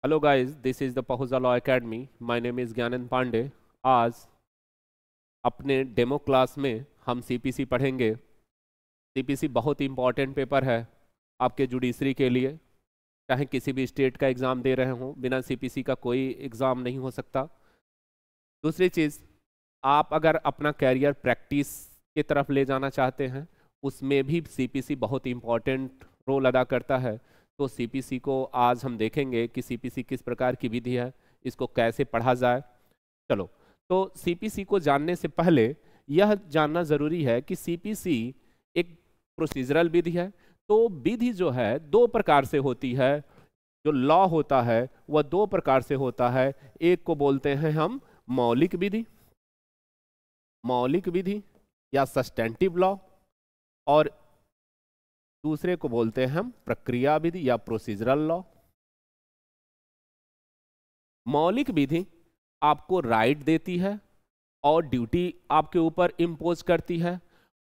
Hello guys, this is the Pahuja law academy. My name is Gyanand Pandey. आज अपने demo class में हम सीपीसी पढ़ेंगे। सीपीसी बहुत ही इंपॉर्टेंट पेपर है आपके जुडिशरी के लिए। चाहे किसी भी स्टेट का एग्ज़ाम दे रहे हों, बिना सीपीसी का कोई एग्ज़ाम नहीं हो सकता। दूसरी चीज़, आप अगर अपना कैरियर प्रैक्टिस की तरफ ले जाना चाहते हैं, उसमें भी सीपीसी बहुत इंपॉर्टेंट रोल अदा करता है। तो सीपीसी को आज हम देखेंगे कि सीपीसी किस प्रकार की विधि है, इसको कैसे पढ़ा जाए। चलो, तो सीपीसी को जानने से पहले यह जानना ज़रूरी है कि सीपीसी एक प्रोसीजरल विधि है। तो विधि जो है दो प्रकार से होती है। जो लॉ होता है वह दो प्रकार से होता है। एक को बोलते हैं हम मौलिक विधि, मौलिक विधि या सब्सटेंटिव लॉ, और दूसरे को बोलते हैं हम प्रक्रिया विधि या प्रोसीजरल लॉ। मौलिक विधि आपको राइट देती है और ड्यूटी आपके ऊपर इम्पोज करती है,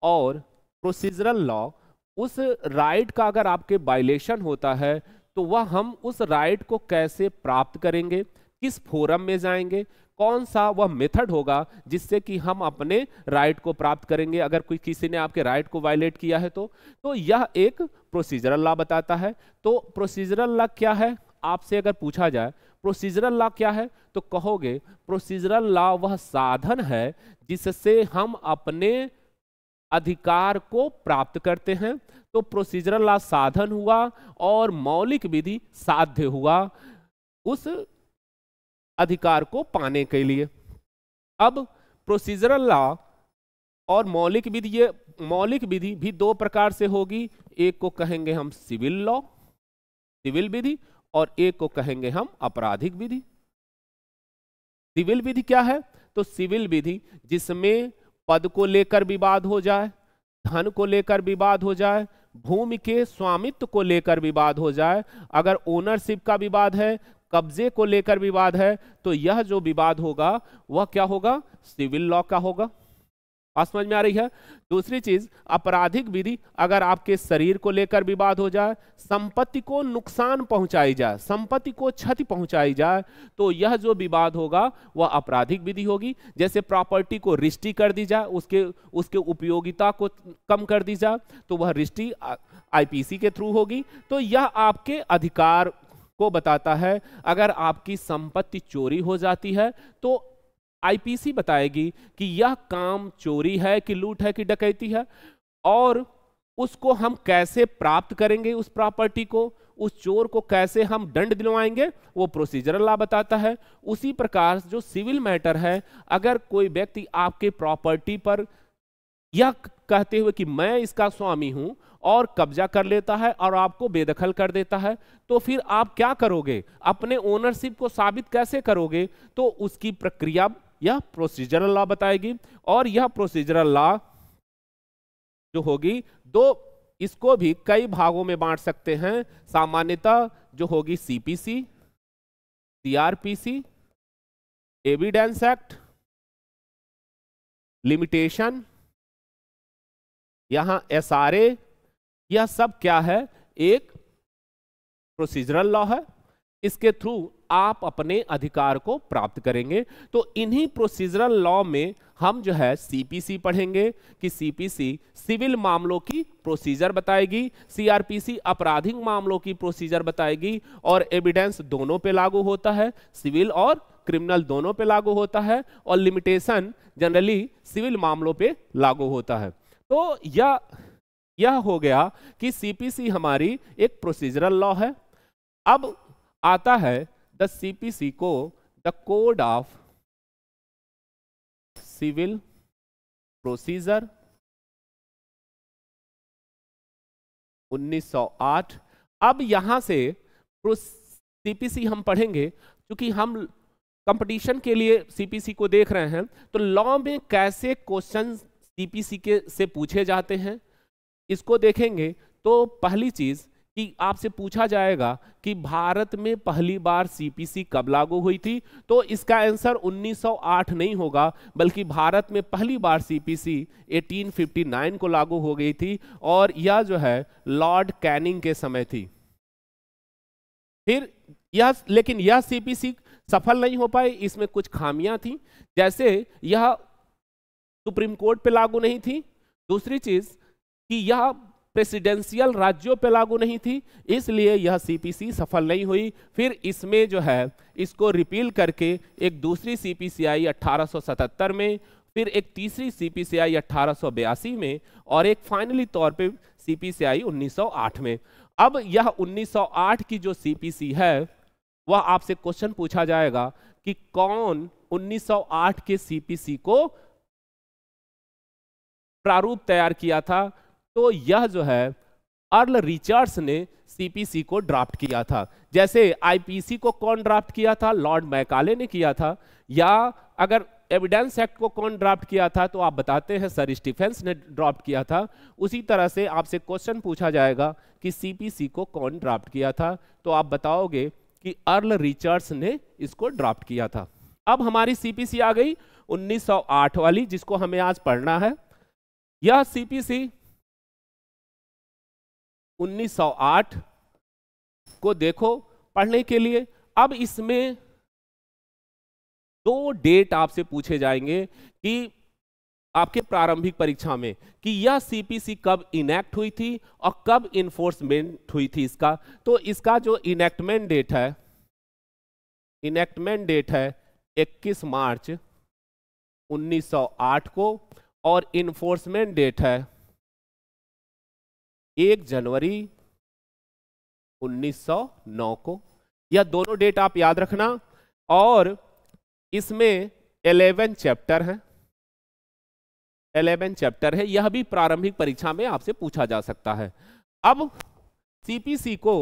और प्रोसीजरल लॉ उस राइट का अगर आपके वायलेशन होता है तो वह हम उस राइट को कैसे प्राप्त करेंगे, किस फोरम में जाएंगे, कौन सा वह मेथड होगा जिससे कि हम अपने राइट को प्राप्त करेंगे अगर कोई किसी ने आपके राइट को वायलेट किया है। तो यह एक प्रोसीजरल लॉ बताता है। तो प्रोसीजरल लॉ क्या है, आपसे अगर पूछा जाए प्रोसीजरल लॉ क्या है, तो कहोगे प्रोसीजरल लॉ वह साधन है जिससे हम अपने अधिकार को प्राप्त करते हैं। तो प्रोसीजरल लॉ साधन हुआ और मौलिक विधि साध्य हुआ उस अधिकार को पाने के लिए। अब प्रोसीजरल लॉ और मौलिक विधि, ये मौलिक विधि भी दो प्रकार से होगी। एक को कहेंगे हम सिविल लॉ, सिविल विधि, और एक को कहेंगे हम आपराधिक विधि। सिविल विधि क्या है, तो सिविल विधि जिसमें पद को लेकर विवाद हो जाए, धन को लेकर विवाद हो जाए, भूमि के स्वामित्व को लेकर विवाद हो जाए, अगर ओनरशिप का विवाद है, कब्जे को लेकर विवाद है, तो यह जो विवाद होगा वह क्या होगा, सिविल लॉ का होगा। बात समझ में आ रही है। दूसरी चीज आपराधिक विधि, अगर आपके शरीर को लेकर विवाद हो जाए, संपत्ति को नुकसान पहुंचाई जाए, संपत्ति को क्षति पहुंचाई जाए, तो यह जो विवाद होगा वह आपराधिक विधि होगी। जैसे प्रॉपर्टी को रिस्ट्री कर दी जाए, उसके उपयोगिता को कम कर दी जाए, तो वह रिस्ट्री आईपीसी के थ्रू होगी। तो यह आपके अधिकार को बताता है। अगर आपकी संपत्ति चोरी हो जाती है तो आईपीसी बताएगी कि यह काम चोरी है कि लूट है कि डकैती है, और उसको हम कैसे प्राप्त करेंगे, उस प्रॉपर्टी को, उस चोर को कैसे हम दंड दिलवाएंगे, वो प्रोसीजरल लॉ बताता है। उसी प्रकार जो सिविल मैटर है, अगर कोई व्यक्ति आपके प्रॉपर्टी पर यह कहते हुए कि मैं इसका स्वामी हूं और कब्जा कर लेता है और आपको बेदखल कर देता है, तो फिर आप क्या करोगे, अपने ओनरशिप को साबित कैसे करोगे, तो उसकी प्रक्रिया यह प्रोसीजरल लॉ बताएगी। और यह प्रोसीजरल लॉ जो होगी, दो, इसको भी कई भागों में बांट सकते हैं। सामान्यतः जो होगी CPC, CrPC, evidence act, limitation, यहां एसआरए, यह सब क्या है, एक प्रोसीजरल लॉ है। इसके थ्रू आप अपने अधिकार को प्राप्त करेंगे। तो इन्हीं प्रोसीजरल लॉ में हम जो है सीपीसी पढ़ेंगे कि सीपीसी सिविल मामलों की प्रोसीजर बताएगी, सीआरपीसी आपराधिक मामलों की प्रोसीजर बताएगी, और एविडेंस दोनों पे लागू होता है, सिविल और क्रिमिनल दोनों पे लागू होता है, और लिमिटेशन जनरली सिविल मामलों पे लागू होता है। तो यह हो गया कि सीपीसी हमारी एक प्रोसीजरल लॉ है। अब आता है द सीपीसी को, the code of civil procedure 1908। अब यहां से सीपीसी हम पढ़ेंगे, क्योंकि हम कंपटीशन के लिए सीपीसी को देख रहे हैं, तो लॉ में कैसे क्वेश्चन सीपीसी के से पूछे जाते हैं इसको देखेंगे। तो पहली चीज कि आपसे पूछा जाएगा कि भारत में पहली बार सीपीसी कब लागू हुई थी, तो इसका आंसर 1908 नहीं होगा, बल्कि भारत में पहली बार सीपीसी 1859 को लागू हो गई थी, और यह जो है लॉर्ड कैनिंग के समय थी। फिर लेकिन यह सीपीसी सफल नहीं हो पाई, इसमें कुछ खामियां थी, जैसे यह सुप्रीम कोर्ट पे लागू नहीं थी, दूसरी चीज कि यह प्रेसिडेंशियल राज्यों पे लागू नहीं थी, इसलिए यह सीपीसी सफल नहीं हुई। फिर इसमें जो है इसको रिपील करके एक दूसरी सीपीसी आई 1877 में, फिर एक तीसरी सीपीसी आई 1882 में, और एक फाइनली तौर पे सीपीसी आई 1908 में। अब यह 1908 की जो सीपीसी है वह आपसे क्वेश्चन पूछा जाएगा कि कौन 1908 के सीपीसी को प्रारूप तैयार किया था। तो यह जो है अर्ल रिचर्ड्स ने सीपीसी को ड्राफ्ट किया था। जैसे आईपीसी को कौन ड्राफ्ट किया था, लॉर्ड मैकाले ने किया था, या अगर एविडेंस एक्ट को कौन ड्राफ्ट किया था तो आप बताते हैं सर स्टीफेंस ने ड्राफ्ट किया था। उसी तरह से आपसे क्वेश्चन पूछा जाएगा कि सीपीसी को कौन ड्राफ्ट किया था, तो आप बताओगे कि अर्ल रिचर्ड्स ने इसको ड्राफ्ट किया था। अब हमारी सीपीसी आ गई 1908 वाली, जिसको हमें आज पढ़ना है। यह सीपीसी 1908 को देखो पढ़ने के लिए। अब इसमें दो डेट आपसे पूछे जाएंगे कि आपके प्रारंभिक परीक्षा में, कि यह सीपीसी कब इनैक्ट हुई थी और कब इन्फोर्समेंट हुई थी इसका। तो इसका जो इनैक्टमेंट डेट है, इनैक्टमेंट डेट है 21 मार्च 1908 को, और इन्फोर्समेंट डेट है 1 जनवरी 1909 को। यह दोनों डेट आप याद रखना। और इसमें 11 चैप्टर है, 11 चैप्टर है। यह भी प्रारंभिक परीक्षा में आपसे पूछा जा सकता है। अब सीपीसी को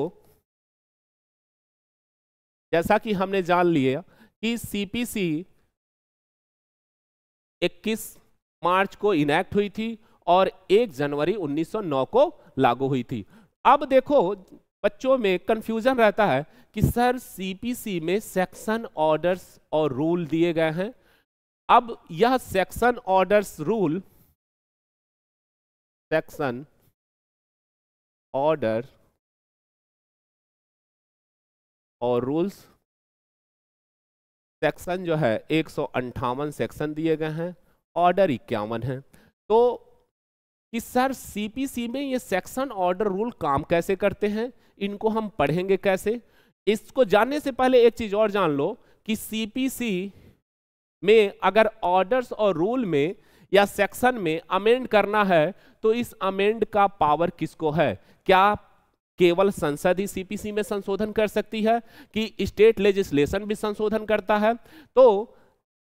जैसा कि हमने जान लिया कि सीपीसी 21 मार्च को इनैक्ट हुई थी और 1 जनवरी 1909 को लागू हुई थी। अब देखो बच्चों में कंफ्यूजन रहता है कि सर सीपीसी में सेक्शन ऑर्डर्स और रूल दिए गए हैं। अब यह section orders rule, section order और रूल्स, सेक्शन जो है 158 सेक्शन दिए गए हैं, ऑर्डर 51 है। तो कि सर सीपीसी में ये सेक्शन ऑर्डर रूल काम कैसे करते हैं, इनको हम पढ़ेंगे कैसे। इसको जानने से पहले एक चीज और जान लो कि सीपीसी में अगर ऑर्डर्स और रूल में या सेक्शन में अमेंड करना है तो इस अमेंड का पावर किसको है? क्या केवल संसद ही सीपीसी में संशोधन कर सकती है कि स्टेट लेजिस्लेशन भी संशोधन करता है? तो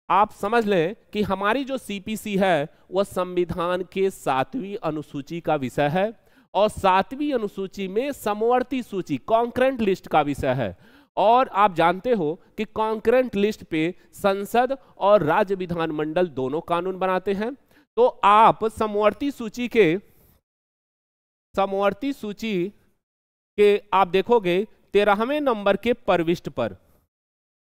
आप समझ लें कि हमारी जो सीपीसी है वह संविधान के 7वीं अनुसूची का विषय है, और 7वीं अनुसूची में समवर्ती सूची कॉन्करेंट लिस्ट का विषय है। और आप जानते हो कि कॉन्करेंट लिस्ट पे संसद और राज्य विधानमंडल दोनों कानून बनाते हैं। तो आप समवर्ती सूची के आप देखोगे 13वें नंबर के प्रविष्ट पर,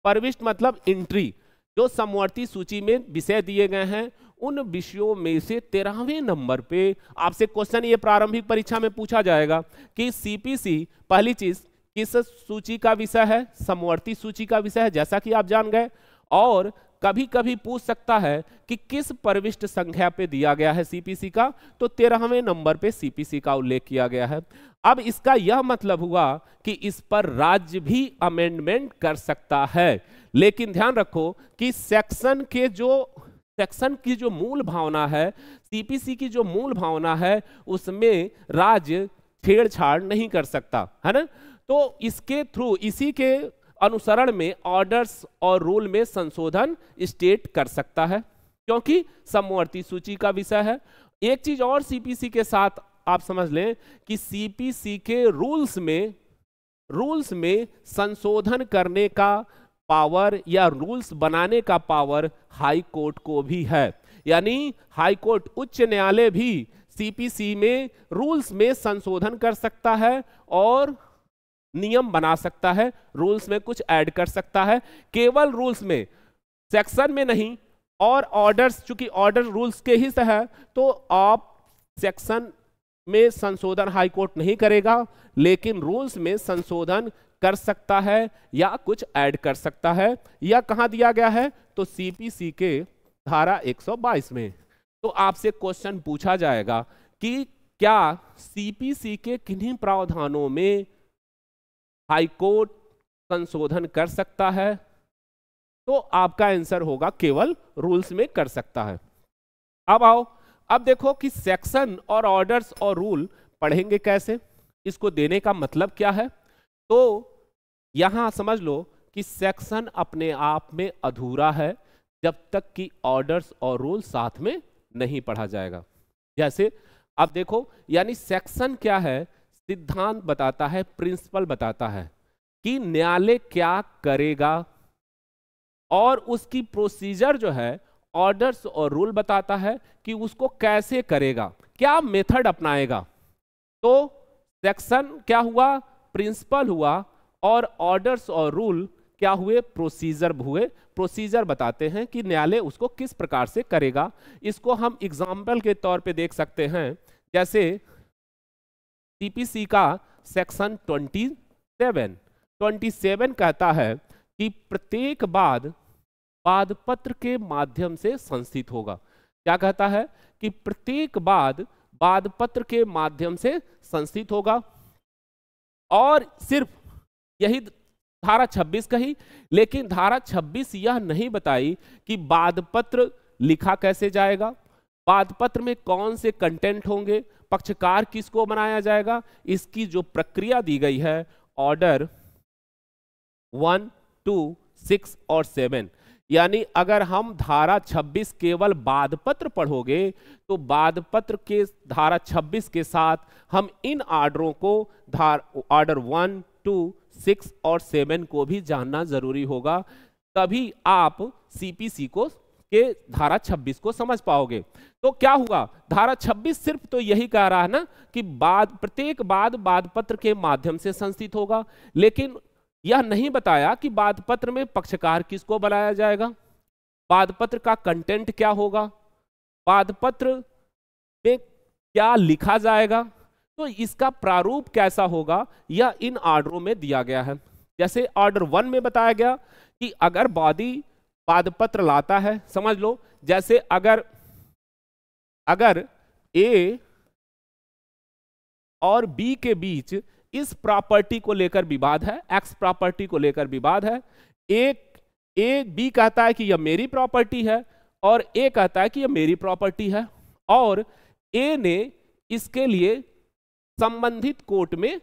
प्रविष्ट मतलब एंट्री, जो समवर्ती सूची में विषय दिए गए हैं उन विषयों में से 13वें नंबर पे आपसे क्वेश्चन ये प्रारंभिक परीक्षा में पूछा जाएगा कि सीपीसी पहली चीज किस सूची का विषय है? समवर्ती सूची का विषय है, जैसा कि आप जान गए। और कभी कभी पूछ सकता है कि किस प्रविष्ट संख्या पे दिया गया है सीपीसी का, तो 13वें नंबर पे सीपीसी का उल्लेख किया गया है। अब इसका यह मतलब हुआ कि इस पर राज्य भी अमेंडमेंट कर सकता है, लेकिन ध्यान रखो कि सेक्शन की जो मूल भावना है, सीपीसी की जो मूल भावना है, उसमें राज्य छेड़छाड़ नहीं कर सकता, है ना। तो इसके थ्रू, इसी के अनुसरण में ऑर्डर्स और रूल में संशोधन स्टेट कर सकता है, क्योंकि समवर्ती सूची का विषय है। एक चीज और सीपीसी के साथ आप समझ लें कि सीपीसी के रूल्स में संशोधन करने का पावर या रूल्स बनाने का पावर हाई कोर्ट को भी है। यानी हाई कोर्ट, उच्च न्यायालय भी सीपीसी में रूल्स में संशोधन कर सकता है और नियम बना सकता है, रूल्स में कुछ ऐड कर सकता है। केवल रूल्स में, सेक्शन में नहीं। और ऑर्डर्स, चूंकि ऑर्डर रूल्स के ही है, तो आप सेक्शन में संशोधन हाई कोर्ट नहीं करेगा, लेकिन रूल्स में संशोधन कर सकता है या कुछ ऐड कर सकता है। यह कहां दिया गया है? तो सीपीसी के धारा 122 में। तो आपसे क्वेश्चन पूछा जाएगा कि क्या सीपीसी के किन्हीं प्रावधानों में हाईकोर्ट संशोधन कर सकता है? तो आपका आंसर होगा केवल रूल्स में कर सकता है। अब आओ, अब देखो कि सेक्शन और ऑर्डर्स और रूल पढ़ेंगे कैसे, इसको देने का मतलब क्या है। तो यहां समझ लो कि सेक्शन अपने आप में अधूरा है जब तक कि ऑर्डर्स और रूल साथ में नहीं पढ़ा जाएगा। जैसे अब देखो, यानी सेक्शन क्या है? सिद्धांत बताता है, प्रिंसिपल बताता है कि न्यायालय क्या करेगा, और उसकी प्रोसीजर जो है ऑर्डर्स और रूल बताता है कि उसको कैसे करेगा, क्या मेथड अपनाएगा। तो सेक्शन क्या हुआ? प्रिंसिपल हुआ, और ऑर्डर्स और रूल क्या हुए? प्रोसीजर हुए। प्रोसीजर बताते हैं कि न्यायालय उसको किस प्रकार से करेगा। इसको हम एग्जाम्पल के तौर पे देख सकते हैं। जैसे सीपीसी का सेक्शन 27 कहता है कि प्रत्येक वाद पत्र के माध्यम से संस्थित होगा। क्या कहता है? कि प्रत्येक वाद पत्र के माध्यम से संस्थित होगा। और सिर्फ यही धारा 26 कही, लेकिन धारा 26 यह नहीं बताई कि वाद पत्र लिखा कैसे जाएगा, वाद पत्र में कौन से कंटेंट होंगे, पक्षकार किसको बनाया जाएगा। इसकी जो प्रक्रिया दी गई है ऑर्डर 1, 2, 6 और 7, यानी अगर हम धारा 26 केवल वाद पत्र पढ़ोगे तो वाद पत्र के धारा 26 के साथ हम इन ऑर्डरों को ऑर्डर 1, 2, 6 और 7 को भी जानना जरूरी होगा, तभी आप सीपीसी को के धारा 26 को समझ पाओगे। तो क्या हुआ? धारा 26 सिर्फ तो यही कह रहा है ना कि प्रत्येक वाद पत्र के माध्यम से संस्थित होगा, लेकिन यह नहीं बताया कि वाद पत्र में पक्षकार किसको बनाया जाएगा, वाद पत्र का कंटेंट क्या होगा, वाद पत्र में क्या लिखा जाएगा, तो इसका प्रारूप कैसा होगा, यह इन ऑर्डरों में दिया गया है। जैसे ऑर्डर 1 में बताया गया कि अगर वादी वाद पत्र लाता है, समझ लो जैसे अगर ए और बी के बीच इस प्रॉपर्टी को लेकर विवाद है, एक्स प्रॉपर्टी को लेकर विवाद है, ए बी कहता है कि यह मेरी प्रॉपर्टी है और ए कहता है कि यह मेरी प्रॉपर्टी है, और ए ने इसके लिए संबंधित कोर्ट में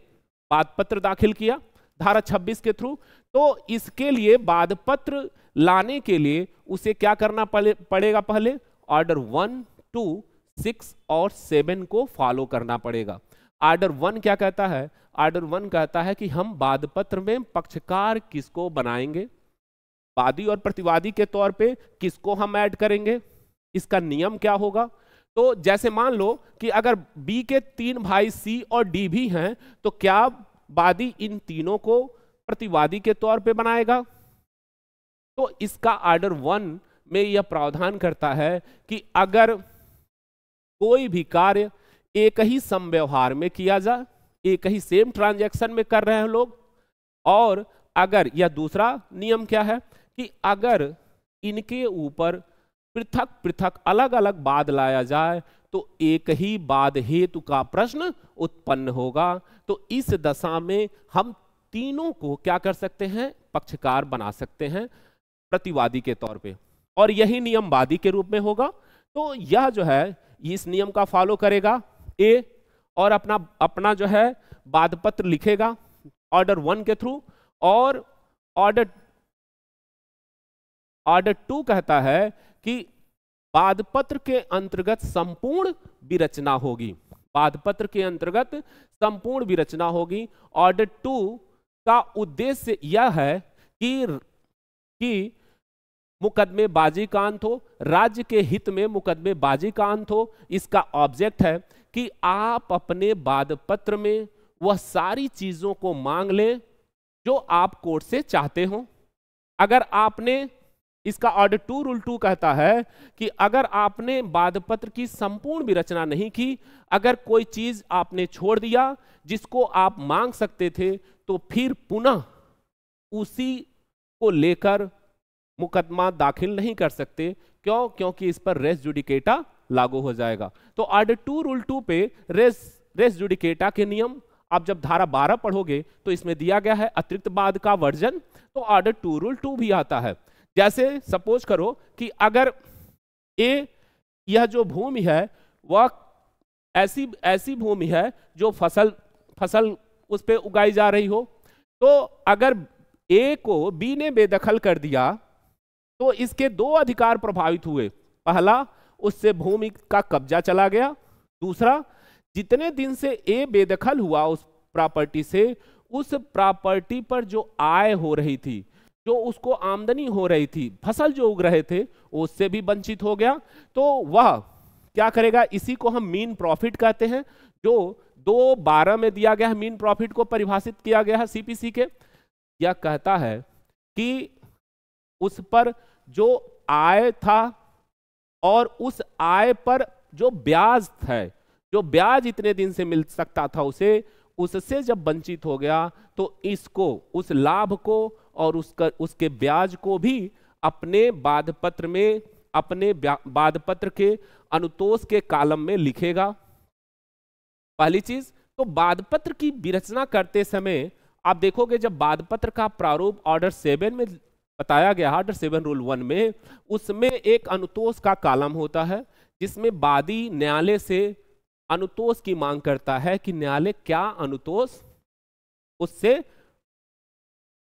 वाद पत्र दाखिल किया धारा 26 के थ्रू। तो इसके लिए वाद पत्र लाने के लिए उसे क्या करना पड़ेगा? पहले ऑर्डर 1, 2, 6 और 7 को फॉलो करना पड़ेगा। ऑर्डर 1 क्या कहता है? ऑर्डर 1 कहता है कि हम वाद पत्र में पक्षकार किसको बनाएंगे, वादी और प्रतिवादी के तौर पे किसको हम ऐड करेंगे, इसका नियम क्या होगा। तो जैसे मान लो कि अगर बी के 3 भाई सी और डी भी हैं, तो क्या वादी इन तीनों को प्रतिवादी के तौर पे बनाएगा? तो इसका ऑर्डर 1 में यह प्रावधान करता है कि अगर कोई भी कार्य एक ही समव्यवहार में किया जाए, एक ही सेम ट्रांजैक्शन में कर रहे हैं लोग, और अगर यह दूसरा नियम क्या है कि अगर इनके ऊपर पृथक पृथक अलग अलग वाद लाया जाए तो एक ही वाद हेतु का प्रश्न उत्पन्न होगा। तो इस दशा में हम तीनों को क्या कर सकते हैं? पक्षकार बना सकते हैं प्रतिवादी के तौर पे, और यही नियम वादी के रूप में होगा। तो यह जो है इस नियम का फॉलो करेगा ए, और अपना जो है वाद पत्र लिखेगा ऑर्डर 1 के थ्रू, और ऑर्डर 2 कहता है कि वाद पत्र के अंतर्गत संपूर्ण विरचना होगी, वाद पत्र के अंतर्गत संपूर्ण विरचना होगी। ऑर्डर 2 का उद्देश्य यह है कि मुकदमेबाजी का अंत हो, राज्य के हित में मुकदमेबाजी का अंत हो। इसका ऑब्जेक्ट है कि आप अपने वाद पत्र में वह सारी चीजों को मांग लें जो आप कोर्ट से चाहते हो। अगर आपने इसका ऑर्डर 2 रूल 2 कहता है कि अगर आपने वादपत्र की संपूर्ण विरचना नहीं की, अगर कोई चीज आपने छोड़ दिया जिसको आप मांग सकते थे, तो फिर पुनः उसी को लेकर मुकदमा दाखिल नहीं कर सकते। क्यों? क्योंकि इस पर रेस जुडिकेटा लागू हो जाएगा। तो ऑर्डर 2 रूल 2 पे रेस जुडिकेटा के नियम आप जब धारा 12 पढ़ोगे तो इसमें दिया गया है अतिरिक्त बाद का वर्जन, तो ऑर्डर 2 रूल 2 भी आता है। जैसे सपोज करो कि अगर यह जो भूमि है वह ऐसी भूमि है जो फसल उस पे उगाई जा रही हो, तो अगर ए को बी ने बेदखल कर दिया तो इसके दो अधिकार प्रभावित हुए। पहला, उससे भूमि का कब्जा चला गया। दूसरा, जितने दिन से ए बेदखल हुआ उस प्रॉपर्टी से, उस प्रॉपर्टी पर जो आय हो रही थी, जो उसको आमदनी हो रही थी, फसल जो उग रहे थे, उससे भी वंचित हो गया। तो वह क्या करेगा? इसी को हम मीन प्रॉफिट कहते हैं, जो 2(12) में दिया गया है। मीन प्रॉफिट को परिभाषित किया गया है सीपीसी के। यह कहता है कि उस पर जो आय था और उस आय पर जो ब्याज है, जो ब्याज इतने दिन से मिल सकता था उसे, उससे जब वंचित हो गया तो इसको, उस लाभ को और उसके ब्याज को भी अपने वादपत्र में, अपने वादपत्र के अनुतोष के कॉलम में लिखेगा। पहली चीज तो वादपत्र की विरचना करते समय आप देखोगे, जब वादपत्र का प्रारूप ऑर्डर 7 में बताया गया, ऑर्डर 7 रूल 1 में, उसमें एक अनुतोष का कॉलम होता है जिसमें वादी न्यायालय से अनुतोष की मांग करता है कि न्यायालय क्या अनुतोष उससे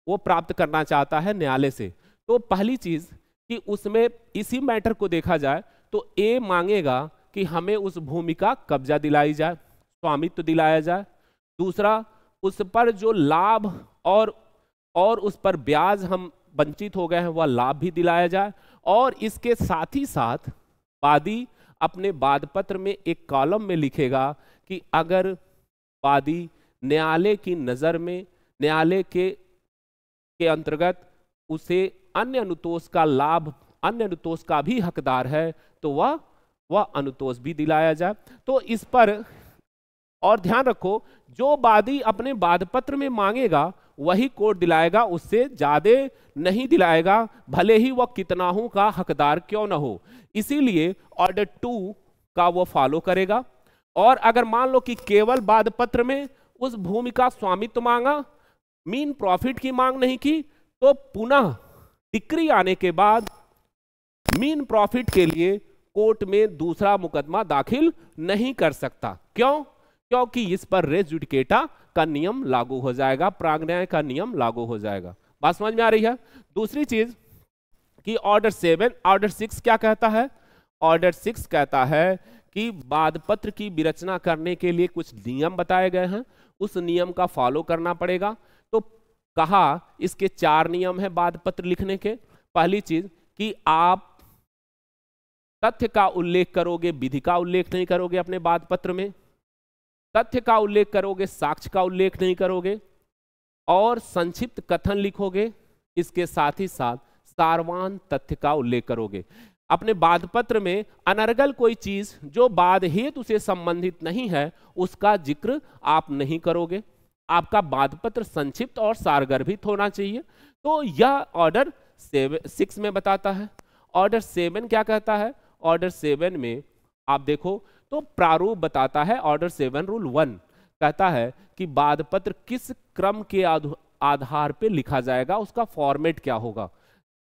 वो प्राप्त करना चाहता है न्यायालय से। तो पहली चीज कि उसमें इसी मैटर को देखा जाए तो ए मांगेगा कि हमें उस भूमि का कब्जा दिलाई जाए, स्वामित्व दिलाया जाए। दूसरा, उस पर जो लाभ और उस पर ब्याज हम वंचित हो गए हैं, वह लाभ भी दिलाया जाए। और इसके साथ ही साथ वादी अपने वादपत्र में एक कॉलम में लिखेगा कि अगर वादी न्यायालय की नज़र में, न्यायालय के अंतर्गत उसे अन्य अनुतोष का लाभ, अन्य अनुतोष का भी हकदार है, तो वह अनुतोष भी दिलाया जाए। तो इस पर और ध्यान रखो, जो वादी अपने वादपत्र में मांगेगा वही कोर्ट दिलाएगा, उससे ज्यादा नहीं दिलाएगा, भले ही वह कितनाहू का हकदार क्यों न हो। इसीलिए ऑर्डर 2 का वो फॉलो करेगा। और अगर मान लो कि केवल वादपत्र में उस भूमि का स्वामित्व मांगा, मीन प्रॉफिट की मांग नहीं की, तो पुनः डिक्री आने के बाद मीन प्रॉफिट के लिए कोर्ट में दूसरा मुकदमा दाखिल नहीं कर सकता। क्यों? क्योंकि इस पर रेस जुडिकेटा का नियम लागू हो जाएगा, प्राग्न्याय का नियम लागू हो जाएगा। बात समझ में आ रही है? दूसरी चीज कि ऑर्डर 6 क्या कहता है? ऑर्डर 6 कहता है कि वादपत्र की विरचना करने के लिए कुछ नियम बताए गए हैं, उस नियम का फॉलो करना पड़ेगा। तो कहा इसके 4 नियम है वादपत्र लिखने के। पहली चीज कि आप तथ्य का उल्लेख करोगे, विधि का उल्लेख नहीं करोगे अपने वादपत्र में। तथ्य का उल्लेख करोगे, साक्ष्य का उल्लेख नहीं करोगे। और संक्षिप्त कथन लिखोगे, इसके साथ ही साथ सारवान तथ्य का उल्लेख करोगे। अपने वादपत्र में अनर्गल कोई चीज जो वाद हेतु से संबंधित नहीं है, उसका जिक्र आप नहीं करोगे। आपका वादपत्र संक्षिप्त और सारगर्भित होना चाहिए। तो यह ऑर्डर 6 में बताता है। ऑर्डर 7 क्या कहता है? ऑर्डर 7 में आप देखो तो प्रारूप बताता है। ऑर्डर 7 रूल 1 कहता है कि वादपत्र किस क्रम के आधार पे लिखा जाएगा, उसका फॉर्मेट क्या होगा।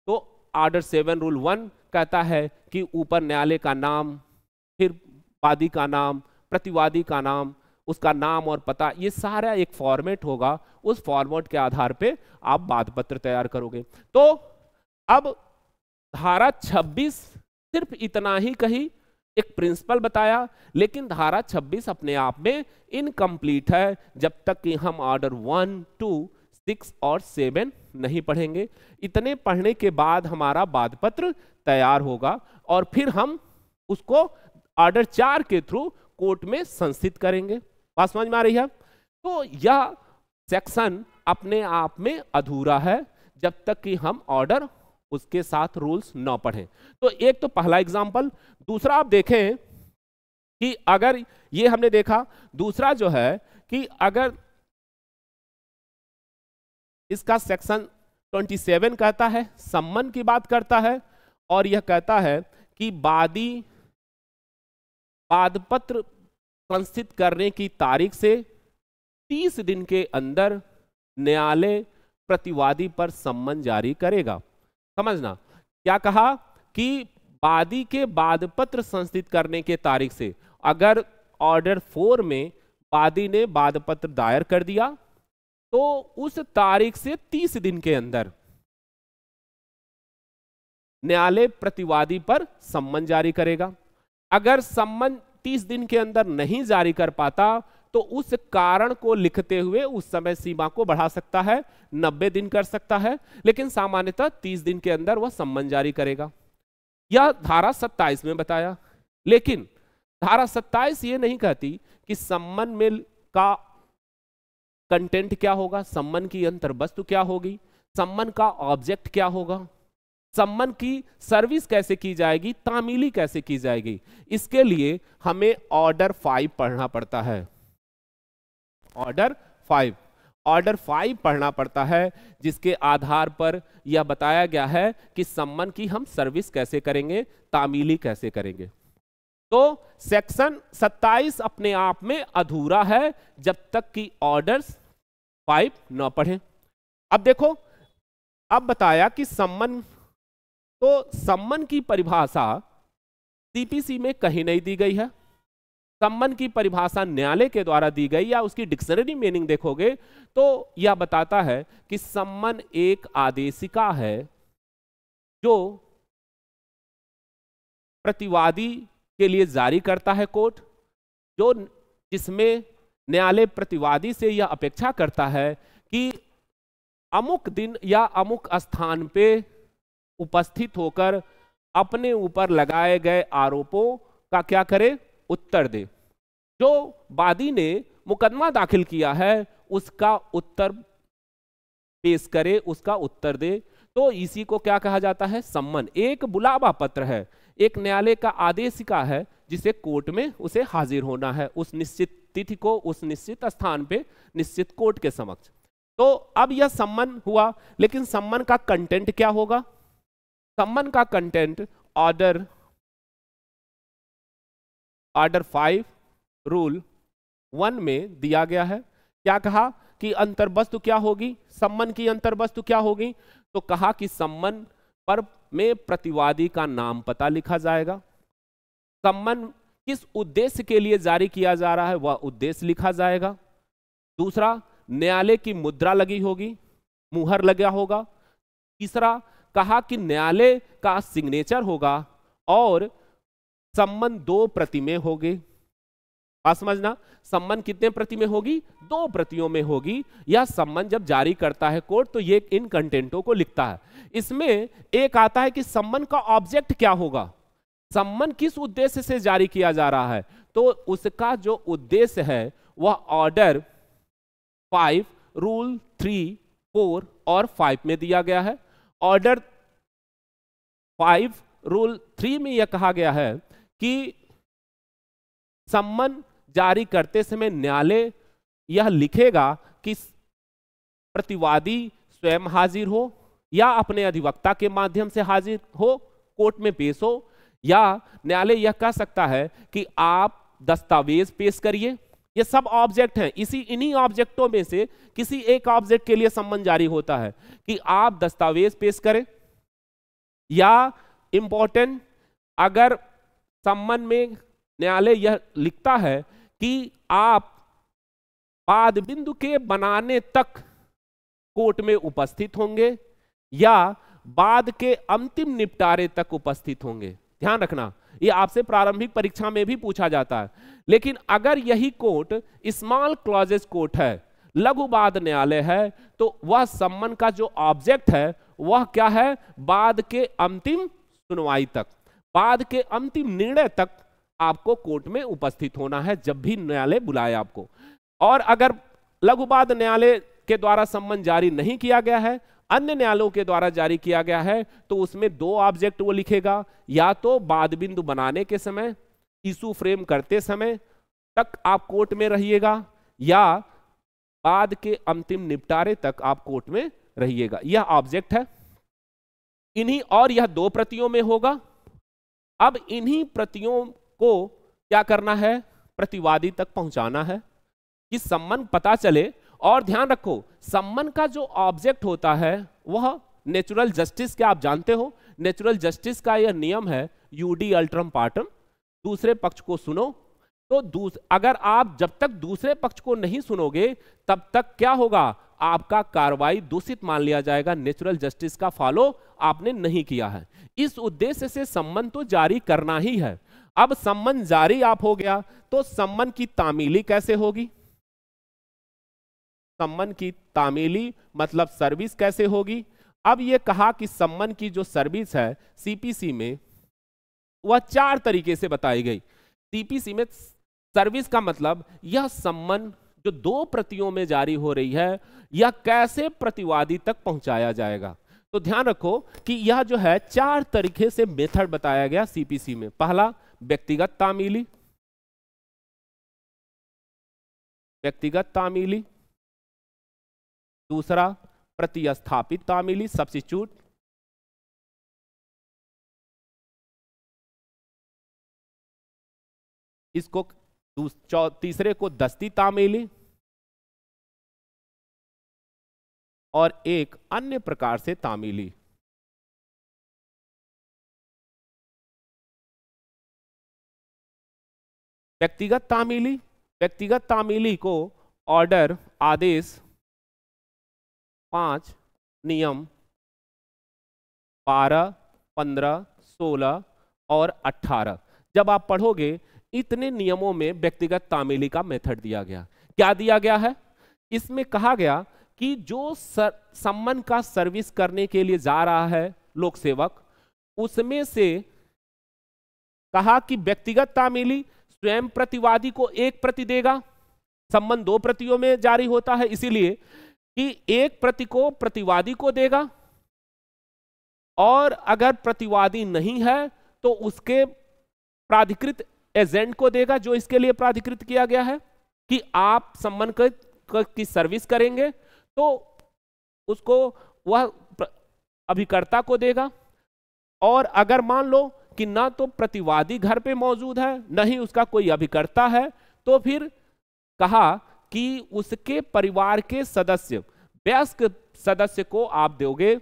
तो ऑर्डर 7 रूल 1 कहता है कि ऊपर न्यायालय का नाम, फिर वादी का नाम, प्रतिवादी का नाम, उसका नाम और पता, ये सारा एक फॉर्मेट होगा। उस फॉर्मेट के आधार पे आप वादपत्र तैयार करोगे। तो अब धारा 26 सिर्फ इतना ही कही, एक प्रिंसिपल बताया, लेकिन धारा 26 अपने आप में इनकम्प्लीट है जब तक कि हम ऑर्डर 1, 2, 6 और 7 नहीं पढ़ेंगे। इतने पढ़ने के बाद हमारा वादपत्र तैयार होगा और फिर हम उसको ऑर्डर 4 के थ्रू कोर्ट में संस्थित करेंगे। बात समझ में आ रही है? तो यह सेक्शन अपने आप में अधूरा है जब तक कि हम ऑर्डर उसके साथ रूल्स न पढ़ें। तो एक तो पहला एग्जाम्पल। दूसरा आप देखें कि अगर ये हमने देखा, दूसरा जो है कि अगर इसका सेक्शन 27 कहता है, सम्मन की बात करता है, और यह कहता है कि वादपत्र संस्थित करने की तारीख से 30 दिन के अंदर न्यायालय प्रतिवादी पर सम्मन जारी करेगा। समझना, क्या कहा कि वादी के वादपत्र संस्थित करने के तारीख से, अगर ऑर्डर 4 में वादी ने वादपत्र दायर कर दिया तो उस तारीख से 30 दिन के अंदर न्यायालय प्रतिवादी पर सम्मन जारी करेगा। अगर सम्मन 30 दिन के अंदर नहीं जारी कर पाता तो उस कारण को लिखते हुए उस समय सीमा को बढ़ा सकता है, 90 दिन कर सकता है, लेकिन सामान्यतः 30 दिन के अंदर वह सम्मन जारी करेगा। यह धारा 27 में बताया। लेकिन धारा 27 ये नहीं कहती कि सम्मन में का कंटेंट क्या होगा, सम्मन की अंतर्वस्तु क्या होगी, सम्मन का ऑब्जेक्ट क्या होगा, सम्मन की सर्विस कैसे की जाएगी, तामीली कैसे की जाएगी। इसके लिए हमें ऑर्डर 5 पढ़ना पड़ता है। ऑर्डर 5 पढ़ना पड़ता है, जिसके आधार पर यह बताया गया है कि सम्मन की हम सर्विस कैसे करेंगे, तामीली कैसे करेंगे। तो सेक्शन 27 अपने आप में अधूरा है जब तक कि ऑर्डर्स 5 न पढ़ें। अब देखो, अब बताया कि सम्मन, तो सम्मन की परिभाषा सीपीसी में कहीं नहीं दी गई है। सम्मन की परिभाषा न्यायालय के द्वारा दी गई, या उसकी डिक्शनरी मीनिंग देखोगे तो यह बताता है कि सम्मन एक आदेशिका है जो प्रतिवादी के लिए जारी करता है कोर्ट, जो जिसमें न्यायालय प्रतिवादी से यह अपेक्षा करता है कि अमुक दिन या अमुक स्थान पे उपस्थित होकर अपने ऊपर लगाए गए आरोपों का क्या करे, उत्तर दे। जो वादी ने मुकदमा दाखिल किया है उसका उत्तर पेश करे, उसका उत्तर दे। तो इसी को क्या कहा जाता है, सम्मन। एक बुलावा पत्र है, एक न्यायालय का आदेशिका है जिसे कोर्ट में उसे हाजिर होना है उस निश्चित तिथि को, उस निश्चित स्थान पे, निश्चित कोर्ट के समक्ष। तो अब यह सम्मन हुआ, लेकिन सम्मन का कंटेंट क्या होगा? सम्मन का कंटेंट ऑर्डर 5 रूल 1 में दिया गया है। क्या कहा कि अंतर्वस्तु क्या होगी, सम्मन की अंतर्वस्तु क्या होगी? तो कहा कि सम्मन पर में प्रतिवादी का नाम पता लिखा जाएगा, सम्मन किस उद्देश्य के लिए जारी किया जा रहा है वह उद्देश्य लिखा जाएगा। दूसरा, न्यायालय की मुद्रा लगी होगी, मुहर लगा होगा। तीसरा, कहा कि न्यायालय का सिग्नेचर होगा और सम्मन 2 प्रति में होगी। बात समझना, सम्मन कितने प्रति में होगी? 2 प्रतियों में होगी। यह सम्मन जब जारी करता है कोर्ट तो ये इन कंटेंटों को लिखता है। इसमें एक आता है कि सम्मन का ऑब्जेक्ट क्या होगा, सम्मन किस उद्देश्य से जारी किया जा रहा है। तो उसका जो उद्देश्य है वह ऑर्डर 5 रूल 3, 4 और 5 में दिया गया है। ऑर्डर 5 रूल 3 में यह कहा गया है कि सम्मन जारी करते समय न्यायालय यह लिखेगा कि प्रतिवादी स्वयं हाजिर हो या अपने अधिवक्ता के माध्यम से हाजिर हो, कोर्ट में पेश हो, या न्यायालय यह कह सकता है कि आप दस्तावेज पेश करिए। ये सब ऑब्जेक्ट हैं, इन्हीं ऑब्जेक्टों में से किसी एक ऑब्जेक्ट के लिए सम्मन जारी होता है कि आप दस्तावेज पेश करें। या इंपॉर्टेंट, अगर सम्मन में न्यायालय यह लिखता है कि आप वाद बिंदु के बनाने तक कोर्ट में उपस्थित होंगे या वाद के अंतिम निपटारे तक उपस्थित होंगे। ध्यान रखना, यह आपसे प्रारंभिक परीक्षा में भी पूछा जाता है। लेकिन अगर यही कोर्ट स्मॉल क्लॉजेस कोर्ट है, लघु वाद न्यायालय है, तो वह सम्मन का जो ऑब्जेक्ट है वह क्या है, वाद के अंतिम सुनवाई तक, वाद के अंतिम निर्णय तक आपको कोर्ट में उपस्थित होना है जब भी न्यायालय बुलाए आपको। और अगर लघु वाद न्यायालय के द्वारा सम्मन जारी नहीं किया गया है, अन्य न्यायालयों के द्वारा जारी किया गया है, तो उसमें दो ऑब्जेक्ट वो लिखेगा, या तो बाद बिंदु बनाने के समय, इशू फ्रेम करते समय तक आप कोर्ट में रहिएगा, या बाद के अंतिम निपटारे तक आप कोर्ट में रहिएगा। यह ऑब्जेक्ट है इन्हीं, और यह 2 प्रतियों में होगा। अब इन्हीं प्रतियों को क्या करना है, प्रतिवादी तक पहुंचाना है कि सम्मन पता चले। और ध्यान रखो, सम्मन का जो ऑब्जेक्ट होता है वह नेचुरल जस्टिस के, आप जानते हो नेचुरल जस्टिस का यह नियम है, यूडी अल्ट्रम पार्टम, दूसरे पक्ष को सुनो। तो अगर आप जब तक दूसरे पक्ष को नहीं सुनोगे तब तक क्या होगा, आपका कार्रवाई दूषित मान लिया जाएगा, नेचुरल जस्टिस का फॉलो आपने नहीं किया है। इस उद्देश्य से सम्मन तो जारी करना ही है। अब सम्मन जारी आप हो गया तो सम्मन की तामीली कैसे होगी, सम्मन की तामीली मतलब सर्विस कैसे होगी। अब यह कहा कि सम्मन की जो सर्विस है सीपीसी में वह 4 तरीके से बताई गई। सीपीसी में सर्विस का मतलब यह सम्मन जो 2 प्रतियों में जारी हो रही है यह कैसे प्रतिवादी तक पहुंचाया जाएगा। तो ध्यान रखो कि यह जो है 4 तरीके से मेथड बताया गया सीपीसी में। पहला व्यक्तिगत तामीली, व्यक्तिगत तामीली, दूसरा प्रतिस्थापित तामीली सब्स्टिट्यूट, इसको तीसरे को दस्ती तामीली, और एक अन्य प्रकार से तामीली। व्यक्तिगत तामीली, व्यक्तिगत तामीली को ऑर्डर, आदेश 5, नियम 12, 15, 16 और 18 जब आप पढ़ोगे, इतने नियमों में व्यक्तिगत तामीली का मेथड दिया गया। क्या दिया गया है, इसमें कहा गया कि जो सम्मन का सर्विस करने के लिए जा रहा है लोक सेवक, उसमें से कहा कि व्यक्तिगत तामीली स्वयं प्रतिवादी को 1 प्रति देगा। सम्मन 2 प्रतियों में जारी होता है, इसीलिए कि 1 प्रति को प्रतिवादी को देगा, और अगर प्रतिवादी नहीं है तो उसके प्राधिकृत एजेंट को देगा, जो इसके लिए प्राधिकृत किया गया है कि आप सम्मन की सर्विस करेंगे, तो उसको वह अभिकर्ता को देगा। और अगर मान लो कि ना तो प्रतिवादी घर पे मौजूद है, न ही उसका कोई अभिकर्ता है, तो फिर कहा कि उसके परिवार के सदस्य, वयस्क सदस्य को आप दोगे।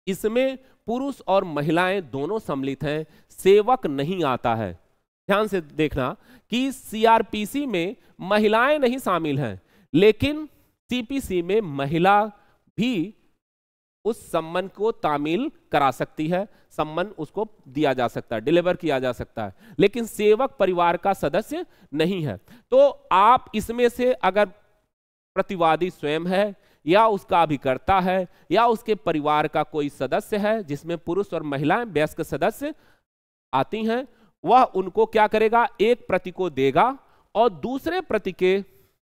इसमें पुरुष और महिलाएं दोनों सम्मिलित हैं, सेवक नहीं आता है। ध्यान से देखना कि सीआरपीसी में महिलाएं नहीं शामिल हैं, लेकिन सीपीसी में महिला भी उस सम्मन को तामील करा सकती है, सम्मन उसको दिया जा सकता है, डिलीवर किया जा सकता है, लेकिन सेवक परिवार का सदस्य नहीं है। तो आप इसमें से अगर प्रतिवादी स्वयं है, या उसका अभिकर्ता है, या उसके परिवार का कोई सदस्य है जिसमें पुरुष और महिलाएं वयस्क सदस्य आती हैं, वह उनको क्या करेगा, 1 प्रति को देगा और दूसरे प्रति के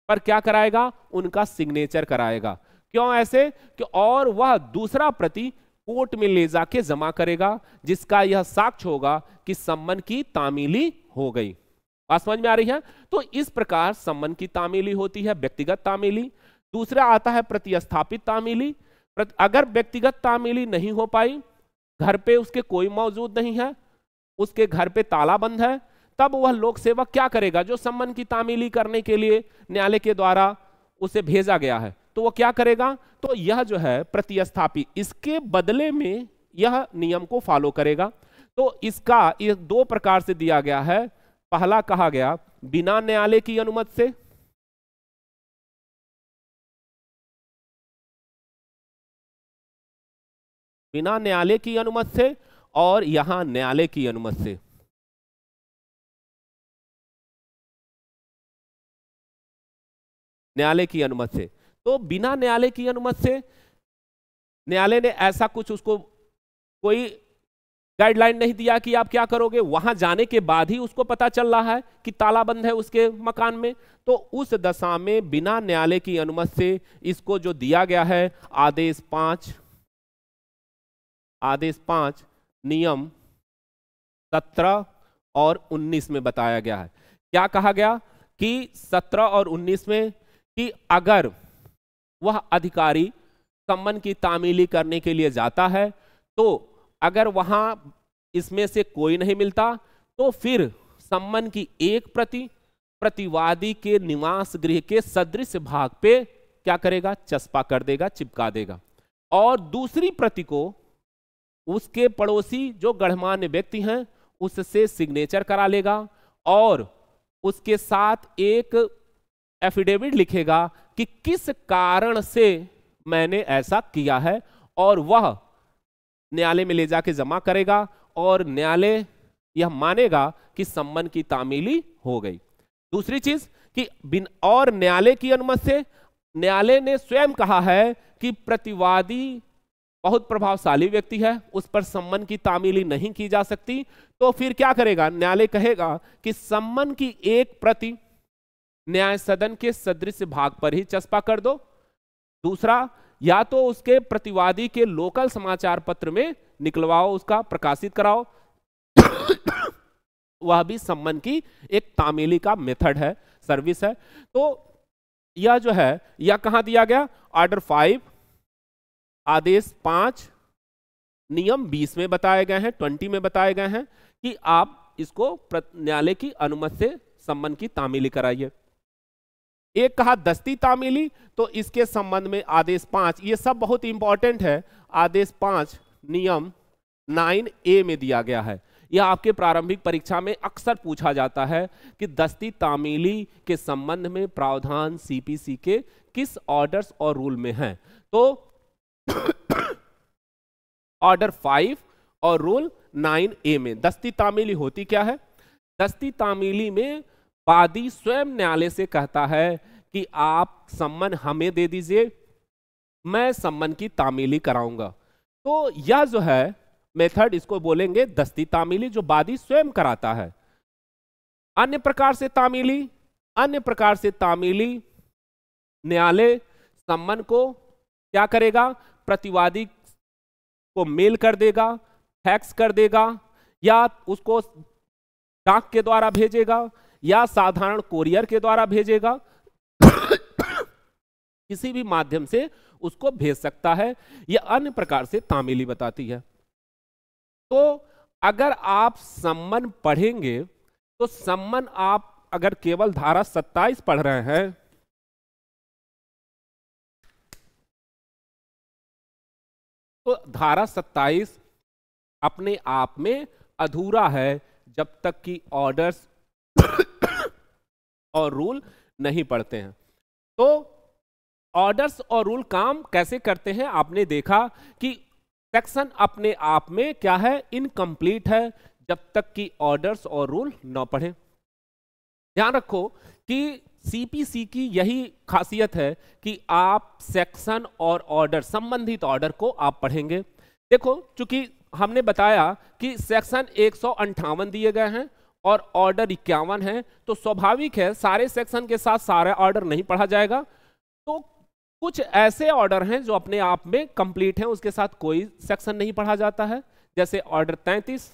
पर क्या कराएगा, उनका सिग्नेचर कराएगा। क्यों ऐसे कि और वह दूसरा प्रति कोर्ट में ले जाके जमा करेगा, जिसका यह साक्ष्य होगा कि सम्मन की तामीली हो गई। बात समझ में आ रही है। तो इस प्रकार सम्मन की तामीली होती है, व्यक्तिगत तामीली। दूसरा आता है प्रतिस्थापित तामीली। अगर व्यक्तिगत तामीली नहीं हो पाई, घर पे उसके कोई मौजूद नहीं है, उसके घर पे ताला बंद है, तब वह लोक सेवक क्या करेगा, जो सम्मन की तामीली करने के लिए न्यायालय के द्वारा उसे भेजा गया है, तो वह क्या करेगा, तो यह जो है प्रतिस्थापित, इसके बदले में यह नियम को फॉलो करेगा। तो इसका ये 2 प्रकार से दिया गया है। पहला कहा गया बिना न्यायालय की अनुमति से, बिना न्यायालय की अनुमति से, और यहां न्यायालय की अनुमति से। न्यायालय की अनुमति से, तो बिना न्यायालय की अनुमति से न्यायालय ने ऐसा कुछ उसको कोई गाइडलाइन नहीं दिया कि आप क्या करोगे, वहां जाने के बाद ही उसको पता चल रहा है कि ताला बंद है उसके मकान में, तो उस दशा में बिना न्यायालय की अनुमति से इसको जो दिया गया है आदेश 5 नियम 17 और 19 में बताया गया है। क्या कहा गया कि 17 और 19 में कि अगर वह अधिकारी सम्मन की तामीली करने के लिए जाता है तो अगर वहां इसमें से कोई नहीं मिलता तो फिर सम्मन की एक प्रति प्रतिवादी के निवास गृह के सदृश भाग पे क्या करेगा, चस्पा कर देगा, चिपका देगा, और दूसरी प्रति को उसके पड़ोसी जो गणमान्य व्यक्ति हैं उससे सिग्नेचर करा लेगा और उसके साथ एक एफिडेविट लिखेगा कि किस कारण से मैंने ऐसा किया है, और वह न्यायालय में ले जाके जमा करेगा और न्यायालय यह मानेगा कि सम्मन की तामीली हो गई। दूसरी चीज कि और न्यायालय की अनुमति से, न्यायालय ने स्वयं कहा है कि प्रतिवादी बहुत प्रभावशाली व्यक्ति है, उस पर सम्मन की तामीली नहीं की जा सकती, तो फिर क्या करेगा, न्यायालय कहेगा कि सम्मन की एक प्रति न्याय सदन के सदृश भाग पर ही चस्पा कर दो, दूसरा या तो उसके प्रतिवादी के लोकल समाचार पत्र में निकलवाओ, उसका प्रकाशित कराओ वह भी सम्मन की एक तामीली का मेथड है, सर्विस है। तो यह जो है यह कहां दिया गया, ऑर्डर 5 आदेश 5 नियम 20 में बताए गए हैं, 20 में बताए गए हैं कि आप इसको न्यायालय की अनुमति से सम्मन की तामीली कराइए। एक कहा दस्ती तामीली, तो इसके संबंध में आदेश 5, ये सब बहुत इंपॉर्टेंट है, आदेश 5 नियम 9A में दिया गया है। यह आपके प्रारंभिक परीक्षा में अक्सर पूछा जाता है कि दस्ती तामीली के संबंध में प्रावधान सीपीसी के किस ऑर्डर्स और रूल में हैं। तो ऑर्डर 5 और रूल 9A में दस्ती तामीली होती क्या है, दस्ती तामीली में वादी स्वयं न्यायालय से कहता है कि आप सम्मन हमें दे दीजिए, मैं सम्मन की तामीली कराऊंगा। तो यह जो है मेथड, इसको बोलेंगे दस्ती तामीली, जो वादी स्वयं कराता है। अन्य प्रकार से तामीली न्यायालय सम्मन को क्या करेगा, प्रतिवादी को मेल कर देगा, फैक्स कर देगा, या उसको डाक के द्वारा भेजेगा, या साधारण कोरियर के द्वारा भेजेगा किसी भी माध्यम से उसको भेज सकता है। यह अन्य प्रकार से तामीली बताती है। तो अगर आप सम्मन पढ़ेंगे तो सम्मन आप अगर केवल धारा 27 पढ़ रहे हैं तो धारा 27 अपने आप में अधूरा है जब तक कि ऑर्डर्स और रूल नहीं पढ़ते हैं। तो ऑर्डर्स और रूल काम कैसे करते हैं, आपने देखा कि सेक्शन अपने आप में क्या है, इनकम्प्लीट है जब तक कि ऑर्डर्स और रूल न पढ़े। ध्यान रखो कि सीपीसी की यही खासियत है कि आप सेक्शन और ऑर्डर, संबंधित ऑर्डर को आप पढ़ेंगे। देखो, चूंकि हमने बताया कि सेक्शन 158 दिए गए हैं और ऑर्डर 51 है, तो स्वाभाविक है सारे सेक्शन के साथ सारा ऑर्डर नहीं पढ़ा जाएगा। तो कुछ ऐसे ऑर्डर हैं जो अपने आप में कंप्लीट हैं, उसके साथ कोई सेक्शन नहीं पढ़ा जाता है, जैसे ऑर्डर 33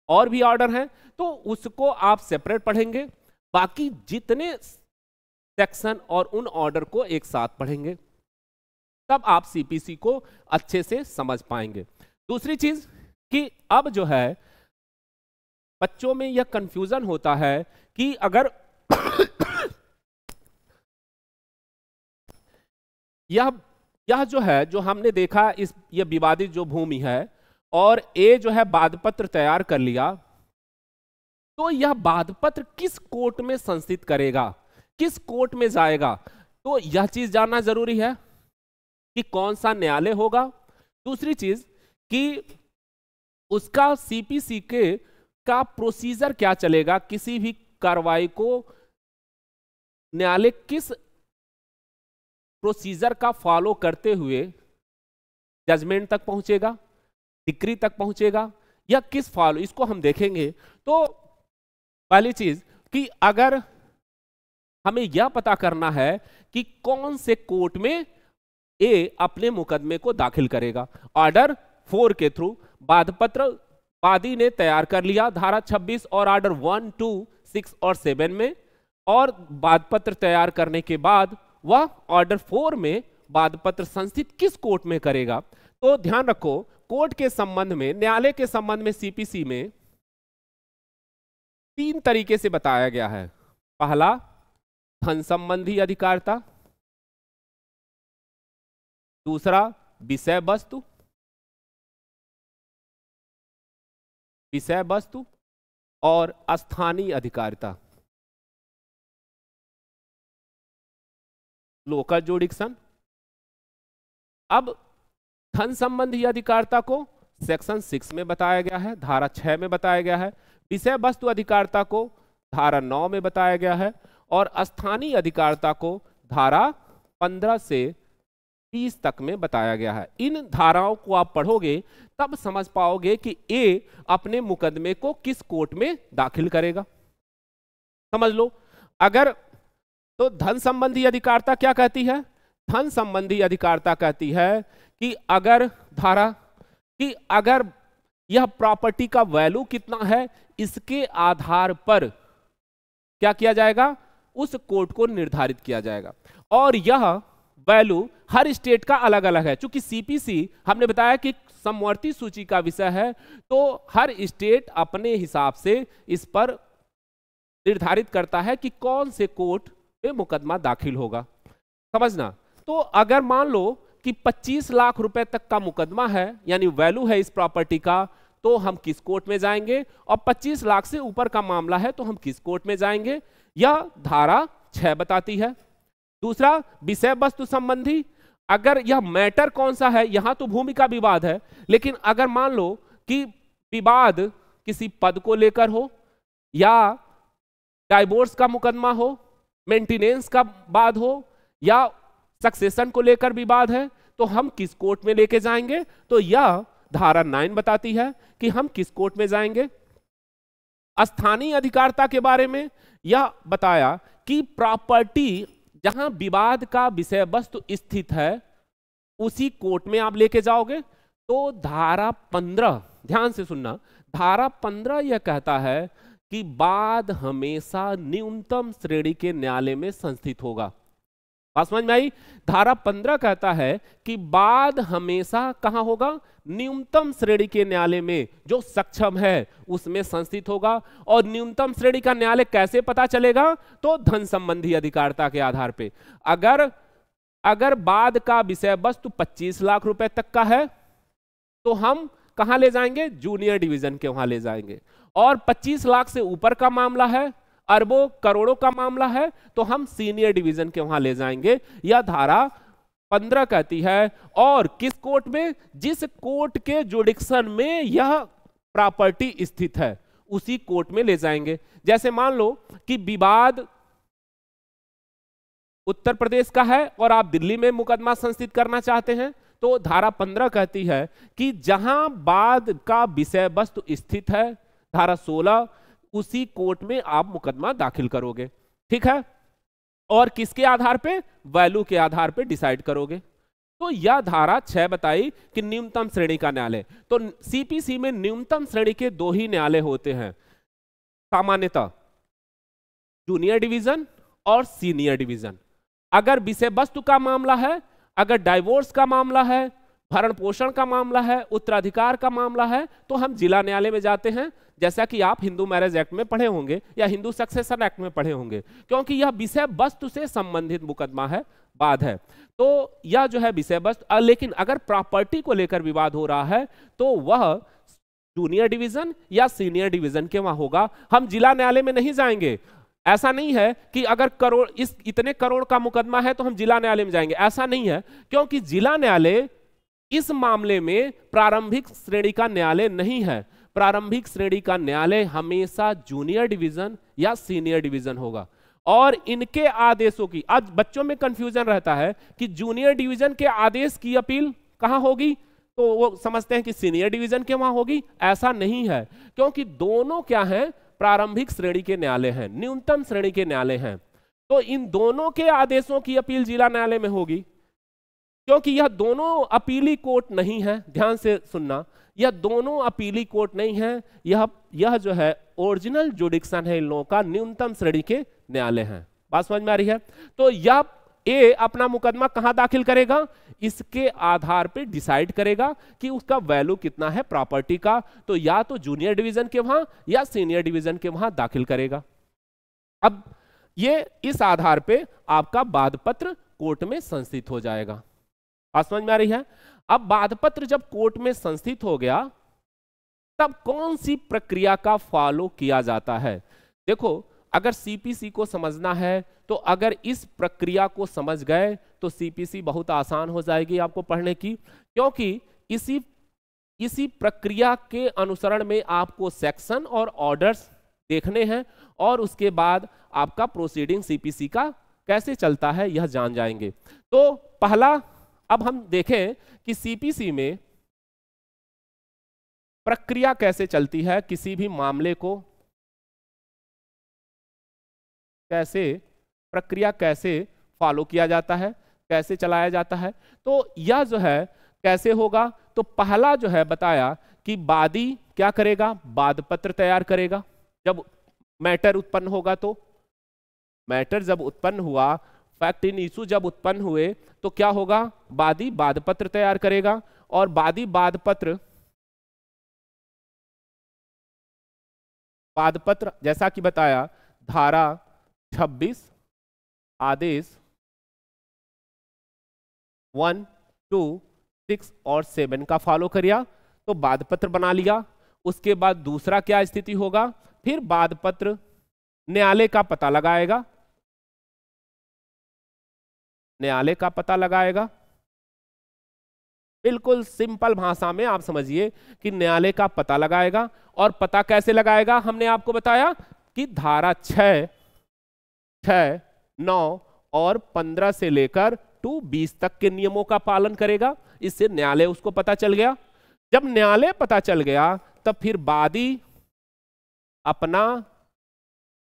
और भी ऑर्डर हैं, तो उसको आप सेपरेट पढ़ेंगे। बाकी जितने सेक्शन और उन ऑर्डर को एक साथ पढ़ेंगे, तब आप सीपीसी को अच्छे से समझ पाएंगे। दूसरी चीज कि अब जो है बच्चों में यह कंफ्यूजन होता है कि अगर यह जो है, जो हमने देखा, यह विवादित जो भूमि है और ए जो है वादपत्र तैयार कर लिया, तो यह वादपत्र किस कोर्ट में संस्थित करेगा, किस कोर्ट में जाएगा, तो यह चीज जानना जरूरी है कि कौन सा न्यायालय होगा। दूसरी चीज कि उसका सीपीसी के का प्रोसीजर क्या चलेगा, किसी भी कार्रवाई को न्यायालय किस प्रोसीजर का फॉलो करते हुए जजमेंट तक पहुंचेगा, डिक्री तक पहुंचेगा, या किस फॉलो, इसको हम देखेंगे। तो पहली चीज कि अगर हमें यह पता करना है कि कौन से कोर्ट में ए अपने मुकदमे को दाखिल करेगा। ऑर्डर 4 के थ्रू वादपत्र वादी ने तैयार कर लिया धारा 26 और ऑर्डर 1, 2, 6 और 7 में, और वादपत्र तैयार करने के बाद वह ऑर्डर 4 में वादपत्र संस्थित किस कोर्ट में करेगा। तो ध्यान रखो, कोर्ट के संबंध में, न्यायालय के संबंध में सीपीसी में 3 तरीके से बताया गया है। पहला, धन संबंधी अधिकारिता। दूसरा, विषय वस्तु और स्थानीय अधिकारिता, लोकल जुडिक्शन। अब धन संबंधी अधिकारिता को सेक्शन 6 में बताया गया है, धारा 6 में बताया गया है। विषय वस्तु अधिकारिता को धारा 9 में बताया गया है, और स्थानीय अधिकारिता को धारा 15 से 30 तक में बताया गया है। इन धाराओं को आप पढ़ोगे तब समझ पाओगे कि ए अपने मुकदमे को किस कोर्ट में दाखिल करेगा। समझ लो। अगर तो धन संबंधी अधिकारिता क्या कहती है? धन संबंधी अधिकारिता कहती है कि अगर धारा कि अगर यह प्रॉपर्टी का वैल्यू कितना है, इसके आधार पर क्या किया जाएगा, उस कोर्ट को निर्धारित किया जाएगा। और यह वैल्यू हर स्टेट का अलग अलग है। चूंकि सीपीसी हमने बताया कि समवर्ती सूची का विषय है, तो हर स्टेट अपने हिसाब से इस पर निर्धारित करता है कि कौन से कोर्ट में मुकदमा दाखिल होगा। समझना। तो अगर मान लो कि 25 लाख रुपए तक का मुकदमा है, यानी वैल्यू है इस प्रॉपर्टी का, तो हम किस कोर्ट में जाएंगे, और 25 लाख से ऊपर का मामला है तो हम किस कोर्ट में जाएंगे, यह धारा 6 बताती है। दूसरा, विषय वस्तु संबंधी। अगर यह मैटर कौन सा है, यहां तो भूमि का विवाद है, लेकिन अगर मान लो कि विवाद किसी पद को लेकर हो, या डाइवोर्स का मुकदमा हो, मेंटेनेंस का वाद हो, या सक्सेशन को लेकर विवाद है, तो हम किस कोर्ट में लेके जाएंगे। तो यह धारा 9 बताती है कि हम किस कोर्ट में जाएंगे। स्थानीय अधिकारिता के बारे में यह बताया कि प्रॉपर्टी जहां विवाद का विषय वस्तु स्थित है उसी कोर्ट में आप लेके जाओगे। तो धारा 15, ध्यान से सुनना, धारा 15 यह कहता है कि वाद हमेशा न्यूनतम श्रेणी के न्यायालय में संस्थित होगा। बात समझ में आई? धारा 15 कहता है कि वाद हमेशा कहां होगा, न्यूनतम श्रेणी के न्यायालय में जो सक्षम है उसमें संस्थित होगा। और न्यूनतम श्रेणी का न्यायालय कैसे पता चलेगा, तो धन संबंधी अधिकारिता के आधार पे। अगर वाद का विषय वस्तु 25 लाख रुपए तक का है तो हम कहां ले जाएंगे, जूनियर डिवीजन के वहां ले जाएंगे। और 25 लाख से ऊपर का मामला है, अरबों करोड़ों का मामला है, तो हम सीनियर डिवीजन के वहां ले जाएंगे। यह धारा 15 कहती है। और किस कोर्ट में, जिस कोर्ट के जुडिक्शन में यह प्रॉपर्टी स्थित है उसी कोर्ट में ले जाएंगे। जैसे मान लो कि विवाद उत्तर प्रदेश का है और आप दिल्ली में मुकदमा संस्थित करना चाहते हैं, तो धारा 15 कहती है कि जहां वाद का विषय वस्तु स्थित है, धारा 16, उसी कोर्ट में आप मुकदमा दाखिल करोगे। ठीक है। और किसके आधार पे, वैल्यू के आधार पे डिसाइड करोगे। तो यह धारा 6 बताई कि न्यूनतम श्रेणी का न्यायालय। तो सीपीसी में न्यूनतम श्रेणी के 2 ही न्यायालय होते हैं सामान्यतः, जूनियर डिवीजन और सीनियर डिवीजन। अगर विषय वस्तु का मामला है, अगर डाइवोर्स का मामला है, भरण पोषण का मामला है, उत्तराधिकार का मामला है, तो हम जिला न्यायालय में जाते हैं, जैसा कि आप हिंदू मैरिज एक्ट में पढ़े होंगे या हिंदू सक्सेशन एक्ट में पढ़े होंगे, क्योंकि यह विषय वस्तु से संबंधित मुकदमा है, वाद है। तो यह जो है विषय वस्तु। लेकिन अगर प्रॉपर्टी को लेकर विवाद हो रहा है तो वह जूनियर डिवीजन या सीनियर डिवीजन के वहां होगा। हम जिला न्यायालय में नहीं जाएंगे। ऐसा नहीं है कि अगर इतने करोड़ का मुकदमा है तो हम जिला न्यायालय में जाएंगे, ऐसा नहीं है, क्योंकि जिला न्यायालय इस मामले में प्रारंभिक श्रेणी का न्यायालय नहीं है। प्रारंभिक श्रेणी का न्यायालय हमेशा जूनियर डिवीजन या सीनियर डिवीजन होगा। और इनके आदेशों की, आज बच्चों में कंफ्यूजन रहता है कि जूनियर डिवीजन के आदेश की अपील कहां होगी, तो वो समझते हैं कि सीनियर डिवीजन के वहां होगी। ऐसा नहीं है, क्योंकि दोनों क्या हैं, प्रारंभिक श्रेणी के न्यायालय हैं, न्यूनतम श्रेणी के न्यायालय हैं। तो इन दोनों के आदेशों की अपील जिला न्यायालय में होगी, क्योंकि यह दोनों अपीली कोर्ट नहीं है। ध्यान से सुनना, यह दोनों अपीली कोर्ट नहीं है, यह जो है ओरिजिनल जुडिक्शन है इन लोगों का, न्यूनतम श्रेणी के न्यायालय हैं। बात समझ में आ रही है? तो यह ए अपना मुकदमा कहां दाखिल करेगा, इसके आधार पे डिसाइड करेगा कि उसका वैल्यू कितना है प्रॉपर्टी का। तो या तो जूनियर डिवीजन के वहां या सीनियर डिवीजन के वहां दाखिल करेगा। अब ये इस आधार पे आपका वाद पत्र कोर्ट में संस्थित हो जाएगा। बात समझ में आ रही है? अब वाद पत्र जब कोर्ट में संस्थित हो गया, तब कौन सी प्रक्रिया का फॉलो किया जाता है? देखो, अगर सीपीसी को समझना है तो अगर इस प्रक्रिया को समझ गए तो सीपीसी बहुत आसान हो जाएगी आपको पढ़ने की, क्योंकि इसी प्रक्रिया के अनुसरण में आपको सेक्शन और ऑर्डर्स देखने हैं और उसके बाद आपका प्रोसीडिंग सीपीसी का कैसे चलता है यह जान जाएंगे। तो पहला अब हम देखें कि सीपीसी में प्रक्रिया कैसे चलती है, किसी भी मामले को प्रक्रिया कैसे फॉलो किया जाता है, कैसे चलाया जाता है। तो यह जो है कैसे होगा, तो पहला जो है बताया कि वादी क्या करेगा, वाद पत्र तैयार करेगा। जब मैटर उत्पन्न होगा, तो मैटर जब उत्पन्न हुआ, फैक्ट इन इशू जब उत्पन्न हुए, तो क्या होगा, वादी वाद पत्र तैयार करेगा। और वादी वाद पत्र जैसा कि बताया धारा 26 आदेश 1, 2, 6 और 7 का फॉलो करिया, तो वाद पत्र बना लिया। उसके बाद दूसरा क्या स्थिति होगा, फिर वाद पत्र न्यायालय का पता लगाएगा, न्यायालय का पता लगाएगा। बिल्कुल सिंपल भाषा में आप समझिए कि न्यायालय का पता लगाएगा। और पता कैसे लगाएगा, हमने आपको बताया कि धारा 6, 9 और 15 से लेकर 20 तक के नियमों का पालन करेगा। इससे न्यायालय उसको पता चल गया। जब न्यायालय पता चल गया, तब फिर वादी अपना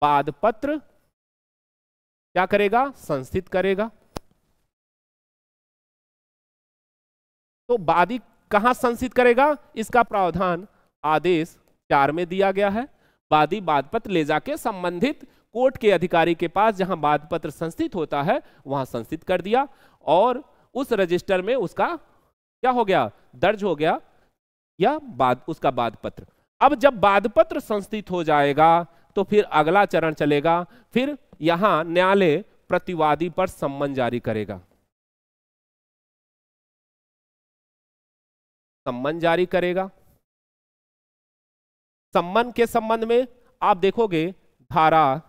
वाद पत्र क्या करेगा, संस्थित करेगा। तो वादी कहां संस्थित करेगा, इसका प्रावधान आदेश 4 में दिया गया है। वादी वाद पत्र ले जाके संबंधित कोर्ट के अधिकारी के पास जहां वाद पत्र संस्थित होता है वहां संस्थित कर दिया, और उस रजिस्टर में उसका क्या हो गया, दर्ज हो गया या उसका वाद पत्र। अब जब वाद पत्र संस्थित हो जाएगा, तो फिर अगला चरण चलेगा। फिर यहां न्यायालय प्रतिवादी पर सम्मन जारी करेगा, सम्मन जारी करेगा। सम्मन के संबंध में आप देखोगे धारा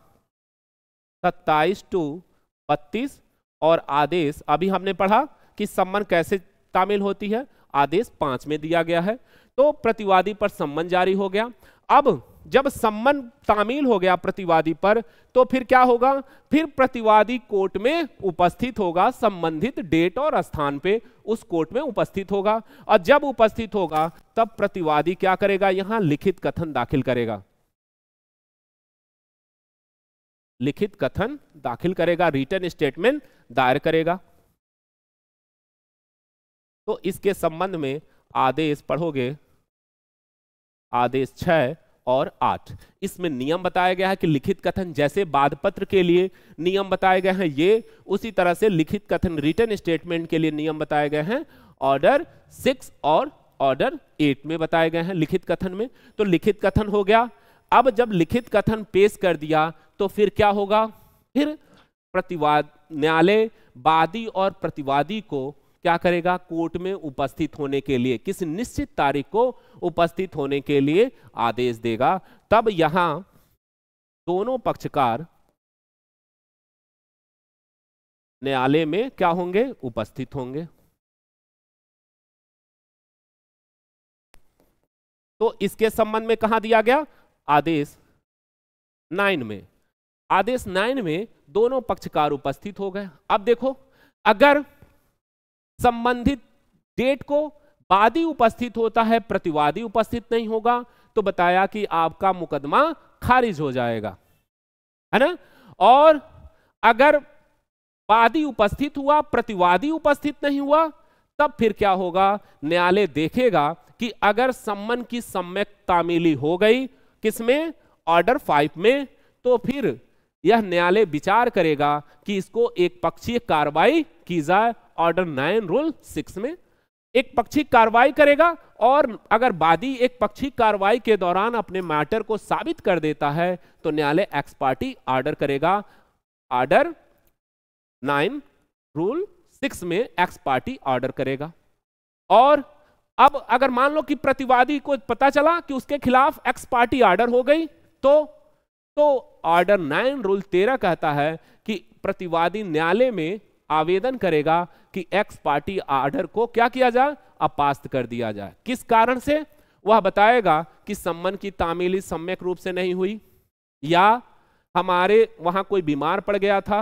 27 to 32 और आदेश, अभी हमने पढ़ा कि सम्मन कैसे तामील होती है, आदेश 5 में दिया गया है। तो प्रतिवादी पर सम्मन जारी हो गया। अब जब सम्मन तामील हो गया प्रतिवादी पर, तो फिर क्या होगा, फिर प्रतिवादी कोर्ट में उपस्थित होगा, संबंधित डेट और स्थान पे उस कोर्ट में उपस्थित होगा। और जब उपस्थित होगा, तब प्रतिवादी क्या करेगा, यहां लिखित कथन दाखिल करेगा, लिखित कथन दाखिल करेगा, रिटन स्टेटमेंट दायर करेगा। तो इसके संबंध में आदेश पढ़ोगे, आदेश 6 और 8, इसमें नियम बताया गया है कि लिखित कथन जैसे वाद पत्र के लिए नियम बताए गए हैं, ये उसी तरह से लिखित कथन रिटन स्टेटमेंट के लिए नियम बताए गए हैं। ऑर्डर 6 और ऑर्डर 8 में बताए गए हैं लिखित कथन में। तो लिखित कथन हो गया। अब जब लिखित कथन पेश कर दिया, तो फिर क्या होगा, फिर न्यायालय वादी और प्रतिवादी को क्या करेगा, कोर्ट में उपस्थित होने के लिए, किसी निश्चित तारीख को उपस्थित होने के लिए आदेश देगा। तब यहां दोनों पक्षकार न्यायालय में क्या होंगे, उपस्थित होंगे। तो इसके संबंध में कहां दिया गया, आदेश 9 में। आदेश 9 में दोनों पक्षकार उपस्थित हो गए। अब देखो, अगर संबंधित डेट को वादी उपस्थित होता है, प्रतिवादी उपस्थित नहीं होगा, तो बताया कि आपका मुकदमा खारिज हो जाएगा, है ना। और अगर वादी उपस्थित हुआ, प्रतिवादी उपस्थित नहीं हुआ, तब फिर क्या होगा, न्यायालय देखेगा कि अगर सम्मन की सम्यक तामीली हो गई किसमें, ऑर्डर 5 में, तो फिर यह न्यायालय विचार करेगा कि इसको एक पक्षीय कार्रवाई की जाए। ऑर्डर 9 रूल 6 में एक पक्षी कार्रवाई करेगा, और अगर वादी एक पक्षी कार्रवाई के दौरान अपने मैटर को साबित कर देता है तो न्यायालय एक्स पार्टी ऑर्डर करेगा। ऑर्डर 9 रूल 6 में एक्स पार्टी ऑर्डर करेगा। और अब अगर मान लो कि प्रतिवादी को पता चला कि उसके खिलाफ एक्स पार्टी ऑर्डर हो गई, तो ऑर्डर 9 रूल 13 कहता है कि प्रतिवादी न्यायालय में आवेदन करेगा कि एक्स पार्टी ऑर्डर को क्या किया जाए, अपास्त कर दिया जाए। किस कारण से, वह बताएगा कि सम्मन की तामीली सम्यक रूप से नहीं हुई, या हमारे वहां कोई बीमार पड़ गया था,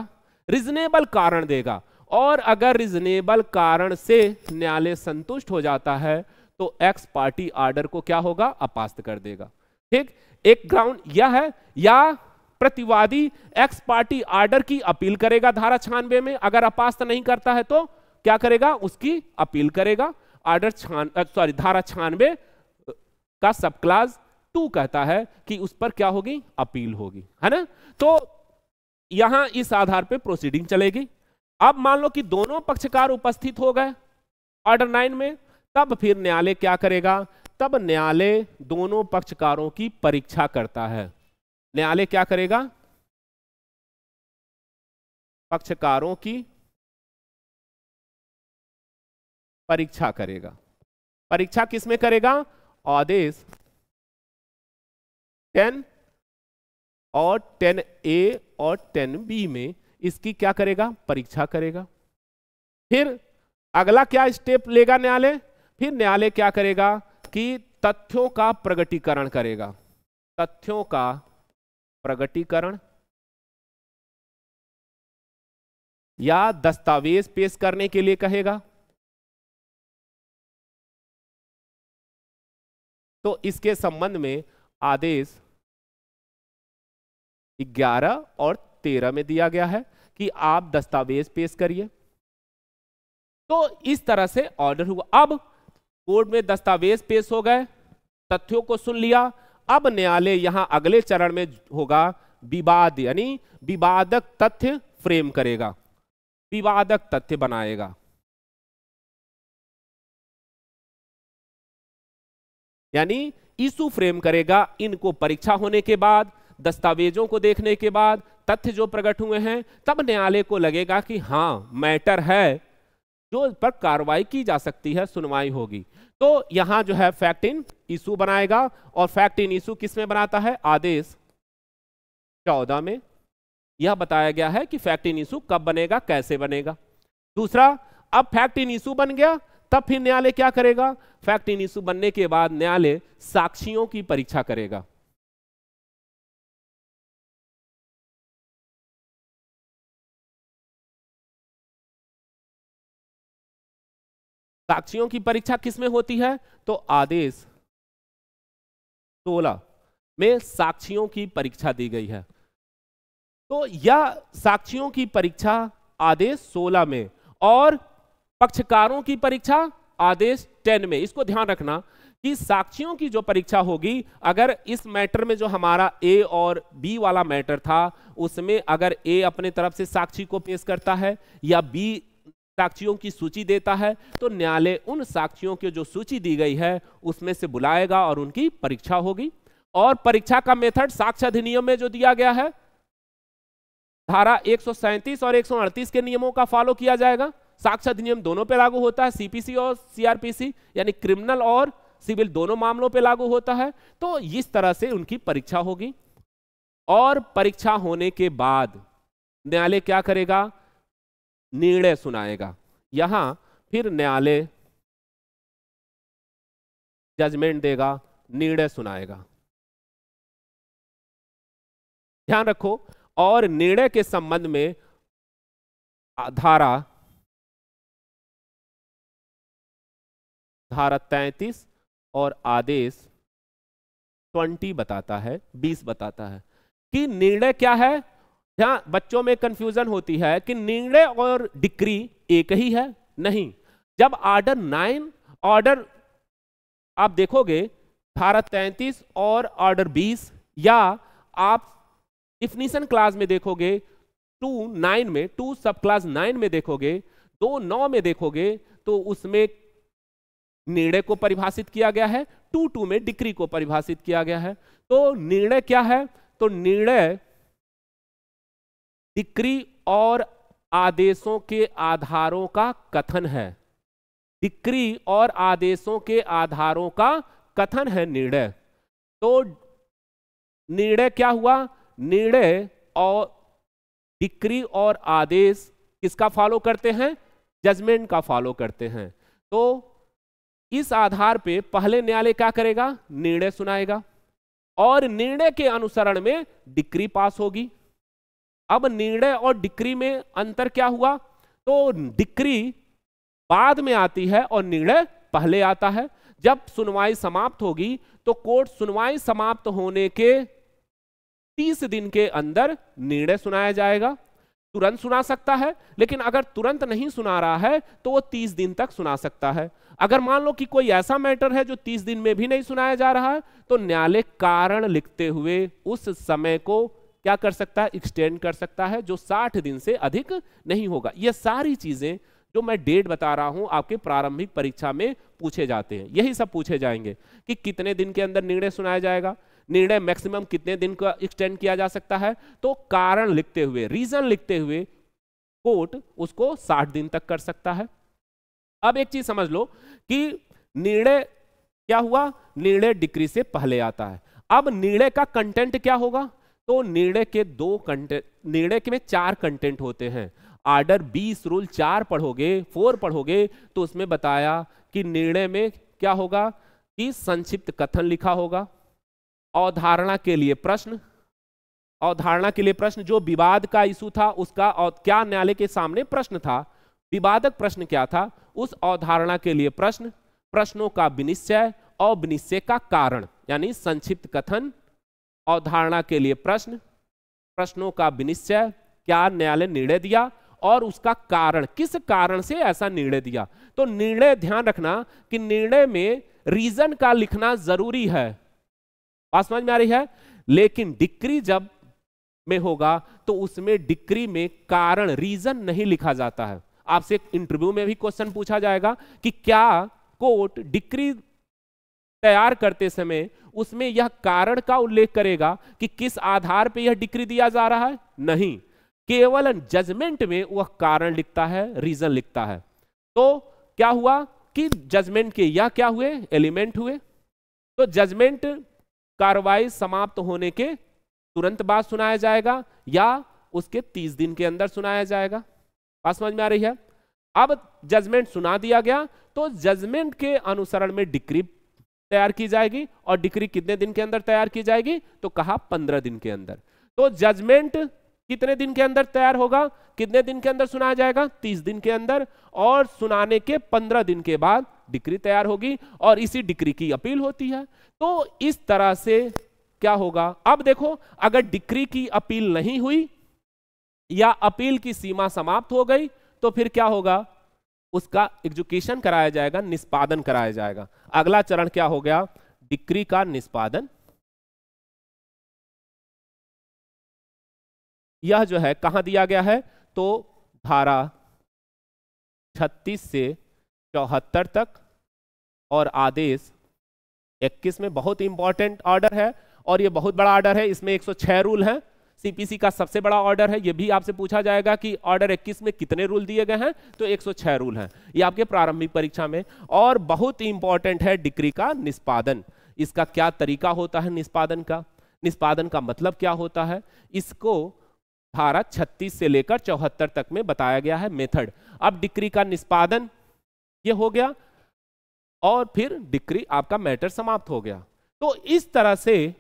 रीजनेबल कारण देगा। और अगर रीजनेबल कारण से न्यायालय संतुष्ट हो जाता है तो एक्स पार्टी ऑर्डर को क्या होगा, अपास्त कर देगा। ठीक, एक ग्राउंड यह है। या प्रतिवादी एक्स पार्टी ऑर्डर की अपील करेगा धारा 96 में, अगर अपास्त नहीं करता है तो क्या करेगा, उसकी अपील करेगा। धारा 96 का सब क्लास 2 कहता है कि उस पर क्या होगी, अपील होगी, है ना। तो यहां इस आधार पे प्रोसीडिंग चलेगी। अब मान लो कि दोनों पक्षकार उपस्थित हो गए ऑर्डर 9 में, तब फिर न्यायालय क्या करेगा, तब न्यायालय दोनों पक्षकारों की परीक्षा करता है। न्यायालय क्या करेगा, पक्षकारों की परीक्षा करेगा। परीक्षा किसमें करेगा, आदेश 10 और 10A और 10B में इसकी क्या करेगा, परीक्षा करेगा। फिर अगला क्या स्टेप लेगा न्यायालय, फिर न्यायालय क्या करेगा कि तथ्यों का प्रगटीकरण करेगा। तथ्यों का प्रगटीकरण या दस्तावेज पेश करने के लिए कहेगा। तो इसके संबंध में आदेश 11 और 13 में दिया गया है कि आप दस्तावेज पेश करिए। तो इस तरह से ऑर्डर हुआ। अब कोर्ट में दस्तावेज पेश हो गए, तथ्यों को सुन लिया। अब न्यायालय यहां अगले चरण में होगा विवाद, यानी विवादक तथ्य फ्रेम करेगा, विवादक तथ्य बनाएगा। यानी इशू फ्रेम करेगा। इनको परीक्षा होने के बाद, दस्तावेजों को देखने के बाद, तथ्य जो प्रकट हुए हैं, तब न्यायालय को लगेगा कि हां मैटर है जो पर कार्रवाई की जा सकती है, सुनवाई होगी। तो यहां जो है फैक्ट इन इशू बनाएगा। और फैक्ट इन इशू किस में बनाता है, आदेश 14 में यह बताया गया है कि फैक्ट इन इशू कब बनेगा, कैसे बनेगा। दूसरा, अब फैक्ट इन इशू बन गया, तब फिर न्यायालय क्या करेगा, फैक्ट इन इशू बनने के बाद न्यायालय साक्षियों की परीक्षा करेगा। साक्षियों की परीक्षा किसमें होती है, तो आदेश 16 में साक्षियों की परीक्षा दी गई है। तो यह साक्षियों की परीक्षा आदेश 16 में, और पक्षकारों की परीक्षा आदेश 10 में। इसको ध्यान रखना कि साक्षियों की जो परीक्षा होगी, अगर इस मैटर में जो हमारा ए और बी वाला मैटर था, उसमें अगर ए अपने तरफ से साक्षी को पेश करता है या बी साक्षियों की सूची देता है, तो न्यायालय उन साक्षियों की जो सूची दी गई है उसमें से बुलाएगा और उनकी परीक्षा होगी। और परीक्षा का मेथड साक्ष्य अधिनियम में जो दिया गया है, धारा 137 और 138 के नियमों का फॉलो किया जाएगा। साक्ष्य अधिनियम दोनों पे लागू होता है, सीपीसी और सीआरपीसी, यानी क्रिमिनल और सिविल दोनों मामलों पे लागू होता है। तो इस तरह से उनकी परीक्षा होगी। और परीक्षा होने के बाद न्यायालय क्या करेगा, निर्णय सुनाएगा। यहां फिर न्यायालय जजमेंट देगा, निर्णय सुनाएगा। ध्यान रखो। और निर्णय के संबंध में धारा धारा 33 और आदेश 20 बताता है, 20 बताता है कि निर्णय क्या है। यहां बच्चों में कंफ्यूजन होती है कि निर्णय और डिक्री एक ही है, नहीं। जब ऑर्डर 9 ऑर्डर आप देखोगे धारा 33 और ऑर्डर 20, या आप डिफिनीशन क्लास में देखोगे 2(9) में, 2 सब क्लास 9 में देखोगे, 2(9) में देखोगे तो उसमें निर्णय को परिभाषित किया गया है, 2(2) में डिक्री को परिभाषित किया गया है। तो निर्णय क्या है? तो निर्णय डिक्री और आदेशों के आधारों का कथन है। डिक्री और आदेशों के आधारों का कथन है निर्णय। तो निर्णय क्या हुआ? निर्णय और डिक्री और आदेश किसका फॉलो करते हैं? जजमेंट का फॉलो करते हैं। तो इस आधार पे पहले न्यायालय क्या करेगा? निर्णय सुनाएगा और निर्णय के अनुसरण में डिक्री पास होगी। अब निर्णय और डिक्री में अंतर क्या हुआ? तो डिक्री बाद में आती है और निर्णय पहले आता है। जब सुनवाई समाप्त होगी तो कोर्ट सुनवाई समाप्त होने के 30 दिन के अंदर निर्णय सुनाया जाएगा। तुरंत सुना सकता है, लेकिन अगर तुरंत नहीं सुना रहा है तो वो 30 दिन तक सुना सकता है। अगर मान लो कि कोई ऐसा मैटर है जो 30 दिन में भी नहीं सुनाया जा रहा है, तो न्यायालय कारण लिखते हुए उस समय को क्या कर सकता है? एक्सटेंड कर सकता है, जो 60 दिन से अधिक नहीं होगा। ये सारी चीजें जो मैं डेट बता रहा हूं आपके प्रारंभिक परीक्षा में पूछे जाते हैं। यही सब पूछे जाएंगे कि कितने दिन के अंदर निर्णय सुनाया जाएगा, निर्णय मैक्सिमम कितने दिन का एक्सटेंड किया जा सकता है। तो कारण लिखते हुए, रीजन लिखते हुए कोर्ट उसको 60 दिन तक कर सकता है। अब एक चीज समझ लो कि निर्णय क्या हुआ? निर्णय डिक्री से पहले आता है। अब निर्णय का कंटेंट क्या होगा? तो निर्णय के 2 कंटेंट, निर्णय के में 4 कंटेंट होते हैं। ऑर्डर 20 रूल 4 पढ़ोगे, 4 पढ़ोगे तो उसमें बताया कि निर्णय में क्या होगा कि संक्षिप्त कथन लिखा होगा, अवधारणा के लिए प्रश्न, अवधारणा के लिए प्रश्न जो विवाद का इशू था उसका, और क्या न्यायालय के सामने प्रश्न था, विवादक प्रश्न क्या था, उस अवधारणा के लिए प्रश्न, प्रश्नों का विनिश्चय और विनिश्चय का कारण, यानी संक्षिप्त कथन, अवधारणा के लिए प्रश्न, प्रश्नों का विनिश्चय, क्या न्यायालय निर्णय दिया और उसका कारण, किस कारण से ऐसा निर्णय दिया। तो निर्णय, ध्यान रखना कि निर्णय में रीजन का लिखना जरूरी है, बात समझ में आ रही है। लेकिन डिक्री जब में होगा तो उसमें डिक्री में कारण, रीजन नहीं लिखा जाता है। आपसे इंटरव्यू में भी क्वेश्चन पूछा जाएगा कि क्या कोर्ट डिक्री तैयार करते समय उसमें यह कारण का उल्लेख करेगा कि किस आधार पर यह डिक्री दिया जा रहा है? नहीं, केवल जजमेंट में वह कारण लिखता है, रीजन लिखता है। तो क्या हुआ कि जजमेंट के यह क्या हुए? एलिमेंट हुए। तो जजमेंट कार्रवाई समाप्त होने के तुरंत बाद सुनाया जाएगा या उसके 30 दिन के अंदर सुनाया जाएगा। बात समझ में आ रही है। अब जजमेंट सुना दिया गया तो जजमेंट के अनुसरण में डिक्री तैयार की जाएगी, और डिक्री कितने दिन के अंदर तैयार की जाएगी? तो कहा 15 दिन के अंदर। तो जजमेंट कितने दिन के अंदर तैयार होगा, कितने दिन के अंदर सुनाया जाएगा? 30 दिन के अंदर, और सुनाने के 15 दिन के बाद डिक्री तैयार होगी और इसी डिक्री की अपील होती है। तो इस तरह से क्या होगा? अब देखो, अगर डिक्री की अपील नहीं हुई या अपील की सीमा समाप्त हो गई तो फिर क्या होगा? उसका एग्जीक्यूशन कराया जाएगा, निष्पादन कराया जाएगा। अगला चरण क्या हो गया? डिक्री का निष्पादन। यह जो है कहां दिया गया है? तो धारा 36 से 74 तक और आदेश 21 में। बहुत इंपॉर्टेंट ऑर्डर है और ये बहुत बड़ा ऑर्डर है। इसमें 106 रूल हैं। सीपीसी का सबसे बड़ा ऑर्डर है। ये भी आपसे पूछा जाएगा कि ऑर्डर 21 में कितने रूल दिए गए हैं, तो 106 रूल हैं। ये आपके प्रारंभिक परीक्षा में। और बहुत इंपॉर्टेंट है डिक्री का निष्पादन। इसका क्या तरीका होता है निष्पादन का? निष्पादन का मतलब क्या होता है? इसको धारा 36 से लेकर 74 तक में बताया गया है मेथड। अब डिक्री का निष्पादन ये हो गया और फिर डिक्री आपका मैटर समाप्त हो गया। तो इस तरह से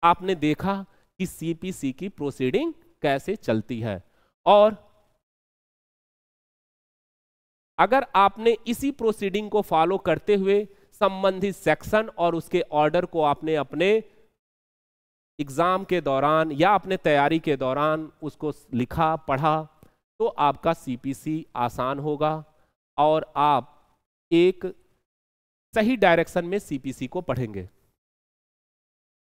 आपने देखा कि सीपीसी की प्रोसीडिंग कैसे चलती है। और अगर आपने इसी प्रोसीडिंग को फॉलो करते हुए संबंधित सेक्शन और उसके ऑर्डर को आपने अपने एग्जाम के दौरान या अपने तैयारी के दौरान उसको लिखा पढ़ा, तो आपका सीपीसी आसान होगा और आप एक सही डायरेक्शन में सीपीसी को पढ़ेंगे।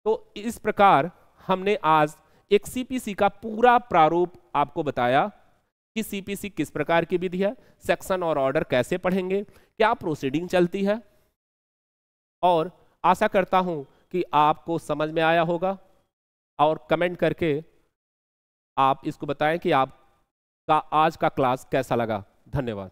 तो इस प्रकार हमने आज एक सीपीसी का पूरा प्रारूप आपको बताया कि सीपीसी किस प्रकार की विधि है, सेक्शन और ऑर्डर कैसे पढ़ेंगे, क्या प्रोसीडिंग चलती है, और आशा करता हूं कि आपको समझ में आया होगा। और कमेंट करके आप इसको बताएं कि आपका आज का क्लास कैसा लगा। धन्यवाद।